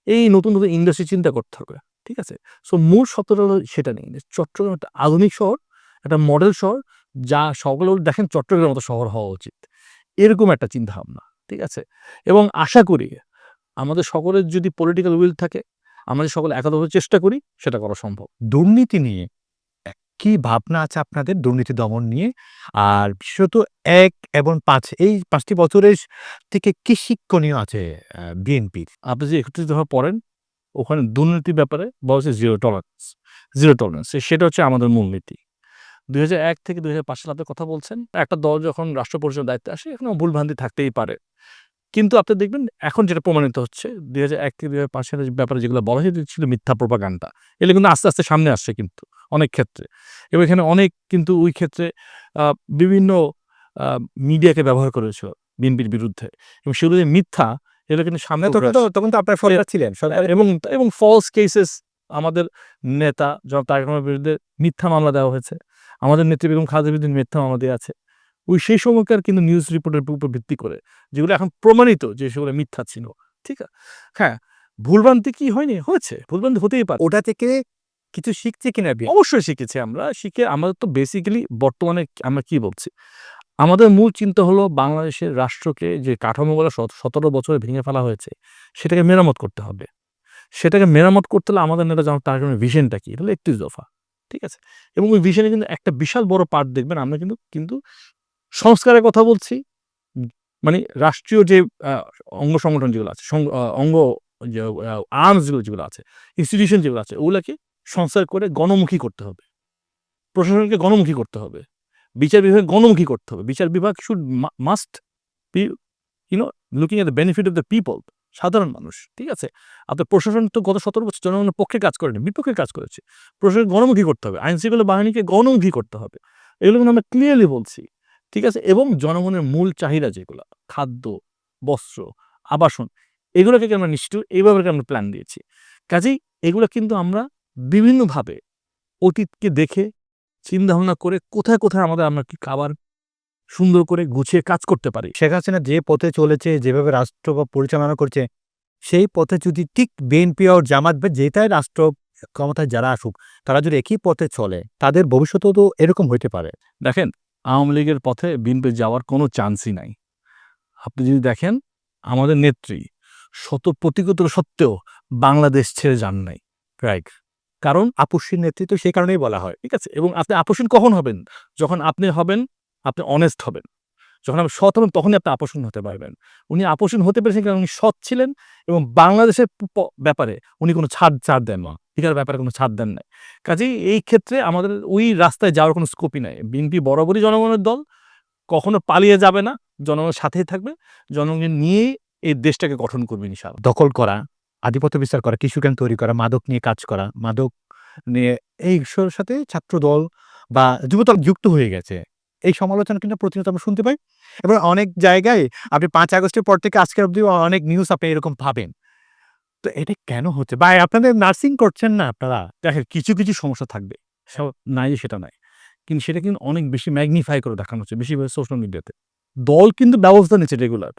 এই নতুন ইন্ডাস্ট্রি চিন্তা করতে হবে। ঠিক আছে? সো মূল সত্যটা হলো সেটা নেই। চট্টগ্রাম একটা আধুনিক শহর, একটা মডেল শহর, যা সকলে দেখেন চট্টগ্রামের মতো শহর হওয়া উচিত। এরকম একটা চিন্তাভাবনা। ঠিক আছে? এবং আশা করি আমাদের সকলের যদি পলিটিক্যাল উইল থাকে, আমরা যদি সকলে একতাভাবে চেষ্টা করি, সেটা করা সম্ভব। দুর্নীতি নিয়ে কি ভাবনা আছে আপনাদের, দুর্নীতি দমন নিয়ে? আর বিশেষত ১ এবং ৫ এই ৫ টি বছরের থেকে কি শিক্ষণীয় আছে বিএনপির? আপনি যে ৩১ দফা পড়েন, ওখানে দুর্নীতির ব্যাপারে বলা হচ্ছে জিরো টলারেন্স। জিরো টলারেন্স সেটা হচ্ছে আমাদের মূলনীতি। ২০০১ থেকে ২০০৫ সালে আপনি কথা বলছেন। একটা দল যখন রাষ্ট্র পরিচালনার দায়িত্বে আসে, এখানে ভুলভ্রান্তি থাকতেই পারে। কিন্তু আপনি দেখবেন এখন যেটা প্রমাণিত হচ্ছে ২০০১ থেকে ২০০৫ সালের ব্যাপারে যেগুলো বলা হয়েছে ছিল মিথ্যা প্রোপাগান্ডা। এগুলো কিন্তু আস্তে সামনে আসছে কিন্তু অনেক ক্ষেত্রে। এবং এখানে অনেক কিন্তু ওই ক্ষেত্রে বিভিন্ন মিডিয়াকে ব্যবহার করেছিল বিএনপির বিরুদ্ধে। এবং সেগুলো যে মিথ্যা, এগুলো কিন্তু সামনে তখন তো আপনার সরকার ছিলেন। এবং ফলস কেসেস আমাদের নেতা জনাব তারেক রহমানের বিরুদ্ধে মিথ্যা মামলা দেওয়া হয়েছে। আমাদের নেত্রী বেগম খালেদা বিরুদ্ধে মিথ্যা মামলা দেওয়া আছে। সেই সময়কার কিন্তু নিউজ রিপোর্টের উপর ভিত্তি করে, যেগুলো এখন প্রমাণিত যে সেগুলো মিথ্যা ছিল। ঠিক আছে? হ্যাঁ, ভুলভ্রান্তি কি হয়নি? হয়েছে। ভুলভ্রান্তি হতেই পারে। ওটা থেকে কিছু শিখছে কিনা অবশ্যই শিখেছি আমরা। শিখে আমাদের তো বেসিক্যালি বর্তমানে আমরা কি বলছি? আমাদের মূল চিন্তা হলো বাংলাদেশের রাষ্ট্রকে যে কাঠামোগুলো ১৭ বছরে ভেঙে ফেলা হয়েছে, সেটাকে মেরামত করতে হবে। সেটাকে মেরামত করতে হলে আমাদের নেতা যেমন তার ভিশনটা কি? এটা হলো ৩১ দফা। ঠিক আছে? এবং ওই ভিশনে কিন্তু একটা বিশাল বড় পার্ট দেখবেন আমরা কিন্তু সংস্কারের কথা বলছি। মানে রাষ্ট্রীয় যে অঙ্গ সংগঠন যেগুলো আছে, অঙ্গ যে আর্মস যেগুলো আছে, ইনস্টিটিউশন যেগুলো আছে, ওগুলাকে সংস্কার করে গণমুখী করতে হবে। প্রশাসনকে গণমুখী করতে হবে। বিচার বিভাগ গণমুখী করতে হবে। বিচার বিভাগ must be looking at the benefit of the people, সাধারণ মানুষ। ঠিক আছে? আপনার প্রশাসন তো গত ১৭ বছর জনগণের পক্ষে কাজ করেনি, বিপক্ষে কাজ করেছে। প্রশাসন গণমুখী করতে হবে। আইনশৃঙ্খলা বাহিনীকে গণমুখী করতে হবে। এগুলো কিন্তু আমরা ক্লিয়ারলি বলছি। ঠিক আছে? এবং জনগণের মূল চাহিদা যেগুলো, খাদ্য, বস্ত্র, আবাসন, এগুলোকে আমরা নিশ্চিত এইভাবে আমরা প্ল্যান দিয়েছি। কাজেই এগুলো কিন্তু আমরা বিভিন্নভাবে অতীতকে দেখে চিন্তাভাবনা করে কোথায় আমরা কি খাবার সুন্দর করে গুছিয়ে কাজ করতে পারি। শেখ হাসিনা যে পথে চলেছে, যেভাবে রাষ্ট্র পরিচালনা করছে, সেই পথে যদি ঠিক বিএনপি আর জামাত বা যেটাই রাষ্ট্র ক্ষমতায় যারা আসুক, তারা যদি একই পথে চলে, তাদের ভবিষ্যতেও তো এরকম হইতে পারে। দেখেন, আওয়ামী লীগের পথে বিএনপি যাওয়ার কোনো চান্সই নাই। আপনি যদি দেখেন, আমাদের নেত্রী শত প্রতিকূলতা সত্ত্বেও বাংলাদেশ ছেড়ে যান নাই। রাইট? কারণ আপসীর নেতৃত্ব সেই কারণেই বলা হয়। ঠিক আছে? এবং আপনি আপোষণ কখন হবেন? যখন আপনি অনেস্ট হবেন। যখন আপনি সৎ হবেন, তখনই আপনি আপোষণ হতে পারবেন। উনি আপোষণ হতে পেরেছেন কারণ উনি সৎ ছিলেন এবং বাংলাদেশের ব্যাপারে উনি কোনো ছাড় দেন না। এটার ব্যাপারে কোনো ছাড় দেন নাই। কাজেই এই ক্ষেত্রে আমাদের ওই রাস্তায় যাওয়ার কোনো স্কোপই নাই। বিএনপি বরাবরই জনগণের দল, কখনো পালিয়ে যাবে না, জনগণের সাথেই থাকবে, জনগণ নিয়েই এই দেশটাকে গঠন করবে ইনশাআল্লাহ। দখল করা, আধিপত্য বিস্তার করা, কিশোর গ্যাং তৈরি করা, মাদক নিয়ে কাজ করা, মাদক নিয়ে এইসবের সাথে ছাত্রদল বা যুবদল যুক্ত হয়ে গেছে। এই সমালোচনা কিন্তু প্রতিনিয়ত আমরা শুনতে পাই এবং অনেক জায়গায় আপনি ৫ আগস্টের পর থেকে আজকের অবধি অনেক নিউজ আপনি এরকম পাবেন। তো এটা কেন হচ্ছে? বা আপনাদের নার্সিং করছেন না আপনারা? দেখেন কিছু, কিছু সমস্যা থাকবে। নাই যে সেটা নাই। কিন্তু সেটা কিন্তু অনেক বেশি ম্যাগনিফাই করে দেখানো হচ্ছে বেশিরভাগ সোশ্যাল মিডিয়াতে। দল কিন্তু ব্যবস্থা নিচ্ছে রেগুলার।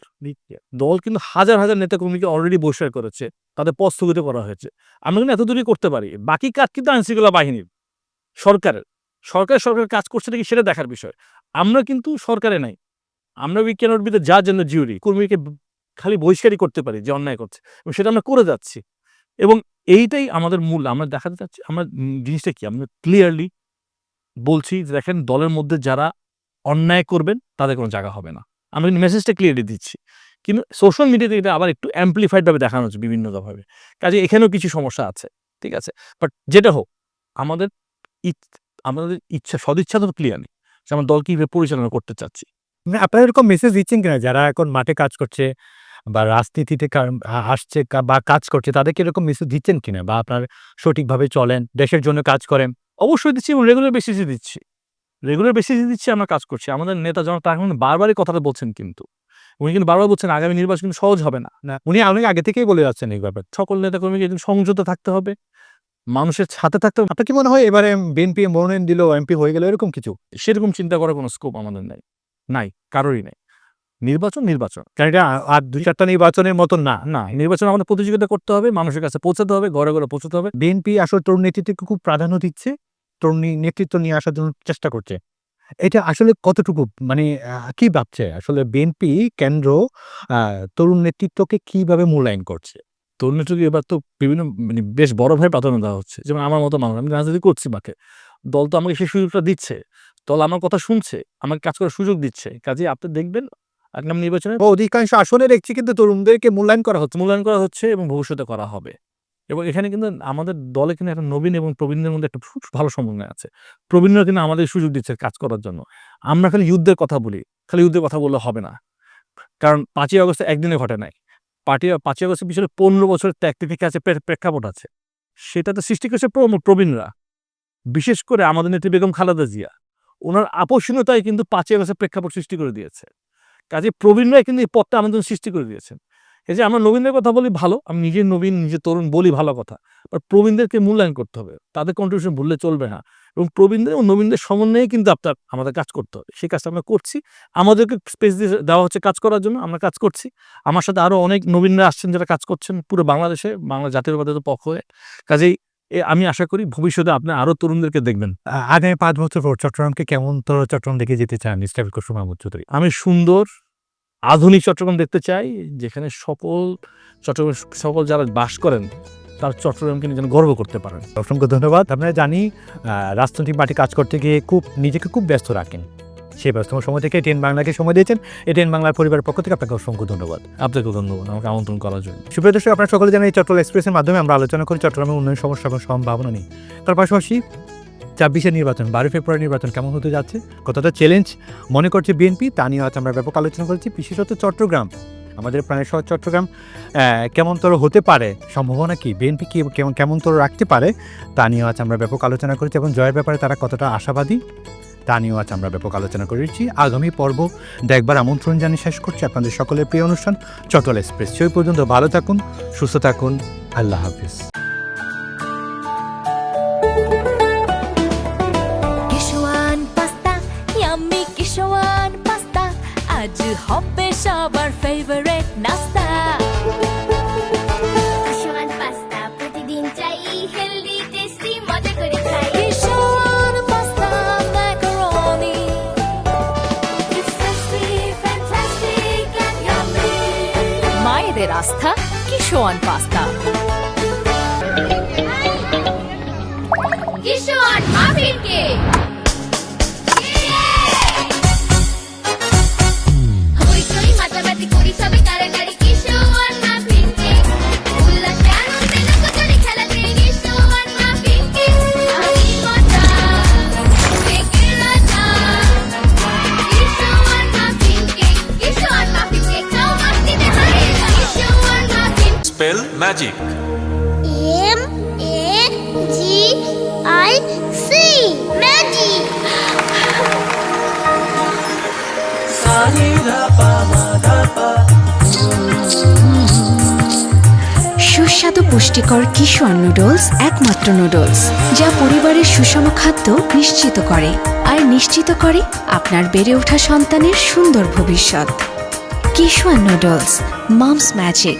দল কিন্তু হাজার, হাজার নেতাকর্মীকে অলরেডি বহিষ্কার করেছে। তাদের পদ স্থগিত করা হয়েছে। আমরা কিন্তু এতদূরই করতে পারি। বাকি কাজ কিন্তু আইনশৃঙ্খলা বাহিনীর, সরকারের। সরকার কাজ করছে নাকি সেটা দেখার বিষয়। আমরা কিন্তু সরকারে নাই। আমরা উই ক্যানট বি দ্য জাজ এন্ড দ্য জিউরি। কর্মীকে খালি বহিষ্কারই করতে পারি যে অন্যায় করছে এবং সেটা আমরা করে যাচ্ছি। এবং এইটাই আমাদের মূল। আমরা দেখাতে চাচ্ছি আমরা জিনিসটা কি? আমরা ক্লিয়ারলি বলছি যে দেখেন দলের মধ্যে যারা অন্যায় করবেন তাদের কোনো জায়গা হবে না। আমরা কিন্তু মেসেজটা ক্লিয়ারলি দিচ্ছি। কিন্তু সোশ্যাল মিডিয়াতে এটা আবার একটু অ্যাম্পলিফাইড ভাবে দেখানো হচ্ছে বিভিন্নভাবে। কাজে এখানেও কিছু সমস্যা আছে। ঠিক আছে? বাট যেটা হোক আমাদের ইচ্ছা সদিচ্ছা তো ক্লিয়ার নেই যে আমরা দল কিভাবে পরিচালনা করতে চাচ্ছি। মানে আপনারা এরকম মেসেজ দিচ্ছেন কিনা যারা এখন মাঠে কাজ করছে বা রাজনীতিতে আসছে বা কাজ করছে তাদেরকে এরকম মেসেজ দিচ্ছেন কিনা? বা আপনার সঠিকভাবে চলেন, দেশের জন্য কাজ করেন? অবশ্যই দিচ্ছি এবং রেগুলার বেসিসে দিচ্ছি। আমরা কাজ করছি। আমাদের নেতা জনাব তারেক রহমান বারবারই কথাটা বলছেন কিন্তু। উনি কিন্তু বারবার বলছেন আগামী নির্বাচন কিন্তু সহজ হবে না। উনি অনেক আগে থেকেই বলে যাচ্ছেন এই ব্যাপার। সকল নেতাকর্মীকে একদিন সংযত থাকতে হবে, মানুষের সাথে থাকতে হবে। আপনার কি মনে হয় এবারে বিএনপি মনোনয়ন দিল, এমপি হয়ে গেল এরকম কিছু? সেরকম চিন্তা করার কোনো স্কোপ আমাদের নাই, কারোরই নাই। নির্বাচন। কারণ এটা আর ২-৪টা নির্বাচনের মতন না। নির্বাচন আমাদের প্রতিযোগিতা করতে হবে, মানুষের কাছে পৌঁছাতে হবে, ঘরে পৌঁছাতে হবে। বিএনপি আসলে তরুণ নেতৃত্বকে খুব প্রাধান্য দিচ্ছে, তরুণ নেতৃত্ব নিয়ে আসার জন্য চেষ্টা করছে। এটা আসলে কতটুকু মানে কি ভাবছে আসলে বিএনপি কেন্দ্র তরুণ নেতৃত্বকে কিভাবে মূল্যায়ন করছে? তরুণ নেতৃত্বকে এবার তো বিভিন্ন মানে বেশ বড়ভাবে প্রাধান্য দেওয়া হচ্ছে। যেমন আমার মতো মানুষ, আমি রাজনীতি করছি মাঠে, দল তো আমাকে সেই সুযোগটা দিচ্ছে, দল আমার কথা শুনছে, আমাকে কাজ করার সুযোগ দিচ্ছে। কাজেই আপনি দেখবেন আগামী নির্বাচনে অধিকাংশ আসনে দেখছি কিন্তু তরুণদেরকে মূল্যায়ন করা হচ্ছে এবং ভবিষ্যতে করা হবে। এবং এখানে কিন্তু আমাদের দলে কিন্তু একটা নবীন এবং প্রবীণদের মধ্যে একটা খুব ভালো সমন্বয় আছে। প্রবীণরা কিন্তু আমাদের সুযোগ দিচ্ছে কাজ করার জন্য। আমরা খালি যুদ্ধের কথা বলি, খালি যুদ্ধের কথা বললে হবে না। কারণ ৫ই আগস্ট একদিনে ঘটে নাই। ৫ই আগস্টের পিছনে ১৫ বছরের ত্যাগ তিতিক্ষা আছে, প্রেক্ষাপট আছে। সেটাতে সৃষ্টি করেছে প্রবীণরা। বিশেষ করে আমাদের নেত্রী বেগম খালেদা জিয়া। ওনার আপসীনতাই কিন্তু ৫ই আগস্টের প্রেক্ষাপট সৃষ্টি করে দিয়েছে। কাজে প্রবীণরাই কিন্তু এই পথটা আমাদের সৃষ্টি করে দিয়েছেন। এই যে আমরা নবীনদের কথা বলি ভালো, আমি নিজে নবীন, নিজে তরুণ বলি ভালো কথা, বাট প্রবীণদেরকে মূল্যায়ন করতে হবে, তাদের কন্ট্রিবিউশন ভুললে চলবে না। এবং প্রবীণদের এবং নবীনদের সমন্বয়ে কিন্তু আমাদের কাজ করতে হবে। সেই কাজটা আমরা করছি। আমাদেরকে স্পেস দেওয়া হচ্ছে কাজ করার জন্য, আমরা কাজ করছি। আমার সাথে আরও অনেক নবীনরা আসছেন যারা কাজ করছেন পুরো বাংলাদেশে, বাংলা জাতীয়তাবাদের পক্ষ হয়ে। কাজেই আমি আশা করি ভবিষ্যতে আপনি আরও তরুণদেরকে দেখবেন। আগামী 5 বছর পর চট্টগ্রামকে কেমন চট্টগ্রাম দেখে যেতে চান স্টাইল কুসুম মাহমুদ চৌধুরী? আমি সুন্দর আধুনিক চট্টগ্রাম দেখতে চাই, যেখানে সকল যারা বাস করেন তার চট্টগ্রামকে যেন গর্ব করতে পারেন। অসংখ্য ধন্যবাদ। আপনারা জানি রাজনৈতিক মাঠে কাজ করতে গিয়ে নিজেকে খুব ব্যস্ত রাখেন। সেই ব্যস্তম সময় থেকে এটিএন বাংলাকে সময় দিয়েছেন। এটিএন বাংলার পরিবারের পক্ষ থেকে আপনাকে অসংখ্য ধন্যবাদ। আপনাকেও ধন্যবাদ আমাকে আমন্ত্রণ করার জন্য। সুপ্রিয় দর্শক, আপনারা সকলে জানেন এই চট্টগ্রাম এক্সপ্রেসের মাধ্যমে আমরা আলোচনা করি চট্টগ্রামের উন্নয়ন সমস্যা এবং সম্ভাবনা নিয়ে। তার পাশাপাশি ২৬ নির্বাচন, 12 ফেব্রুয়ারি নির্বাচন কেমন হতে যাচ্ছে, কতটা চ্যালেঞ্জ মনে করছে বিএনপি, তা নিয়ে আজ আমরা ব্যাপক আলোচনা করেছি। বিশেষত চট্টগ্রাম, আমাদের প্রাণের শহর চট্টগ্রাম কেমনতর হতে পারে, সম্ভাবনা কি, বিএনপি কি কেমনতর রাখতে পারে, তা নিয়ে আজ আমরা ব্যাপক আলোচনা করেছি। এবং জয়ের ব্যাপারে তারা কতটা আশাবাদী, তা নিয়েও আজ আমরা ব্যাপক আলোচনা করেছি। আগামী পর্ব দেখবার আমন্ত্রণ জানিয়ে শেষ করছি আপনাদের সকলের প্রিয় অনুষ্ঠান চট্টগ্রাম এক্সপ্রেস। সেই পর্যন্ত ভালো থাকুন, সুস্থ থাকুন, আল্লাহ হাফিজ। কিশোয়ান পাস্তা, ইয়াম্মি কিশোয়ান পাস্তা, আজ হবে সবার ফেভারিট নাস্তা। কিশোয়ান পাস্তা প্রতিদিন চাই, হেলদি টেস্টি মজা করে খাই। Kishwan pasta macaroni, It's tasty, fantastic and yummy. মায়েদের আস্থা Kishwan pasta. Kishwan muffin cake. হইচই মাতামাতি করি সবে কারাকারি, কিশোয়ান মাফিন কেক। উল্লাসে আনন্দে লোকজনে খেলাতে, কিশোয়ান ম্যাজিক। MAGIC magic. সুস্বাদু পুষ্টিকর কিশোর নুডলস একমাত্র নুডলস যা পরিবারের সুষম খাদ্য নিশ্চিত করে আর নিশ্চিত করে আপনার বেড়ে ওঠা সন্তানের সুন্দর ভবিষ্যৎ। Kishwan noodles, moms magic.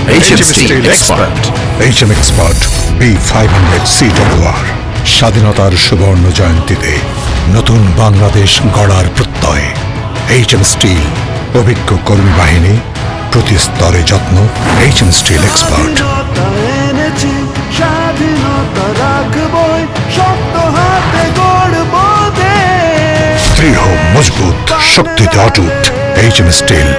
HM Steel Expert HM Expert B500 CWR স্বাধীনতার সুবর্ণ জয়ন্তীতে নতুন বাংলাদেশ গড়ার প্রত্যয়। HM Steel অভিজ্ঞ কর্মী বাহিনী, প্রতি স্তরে যত্ন। HM Steel Expert স্বাধীনতা রাখবই, শক্ত হাতে গড়ব দেশ। দৃঢ়, মজবুত, শক্তিতে অটুট। HM Steel।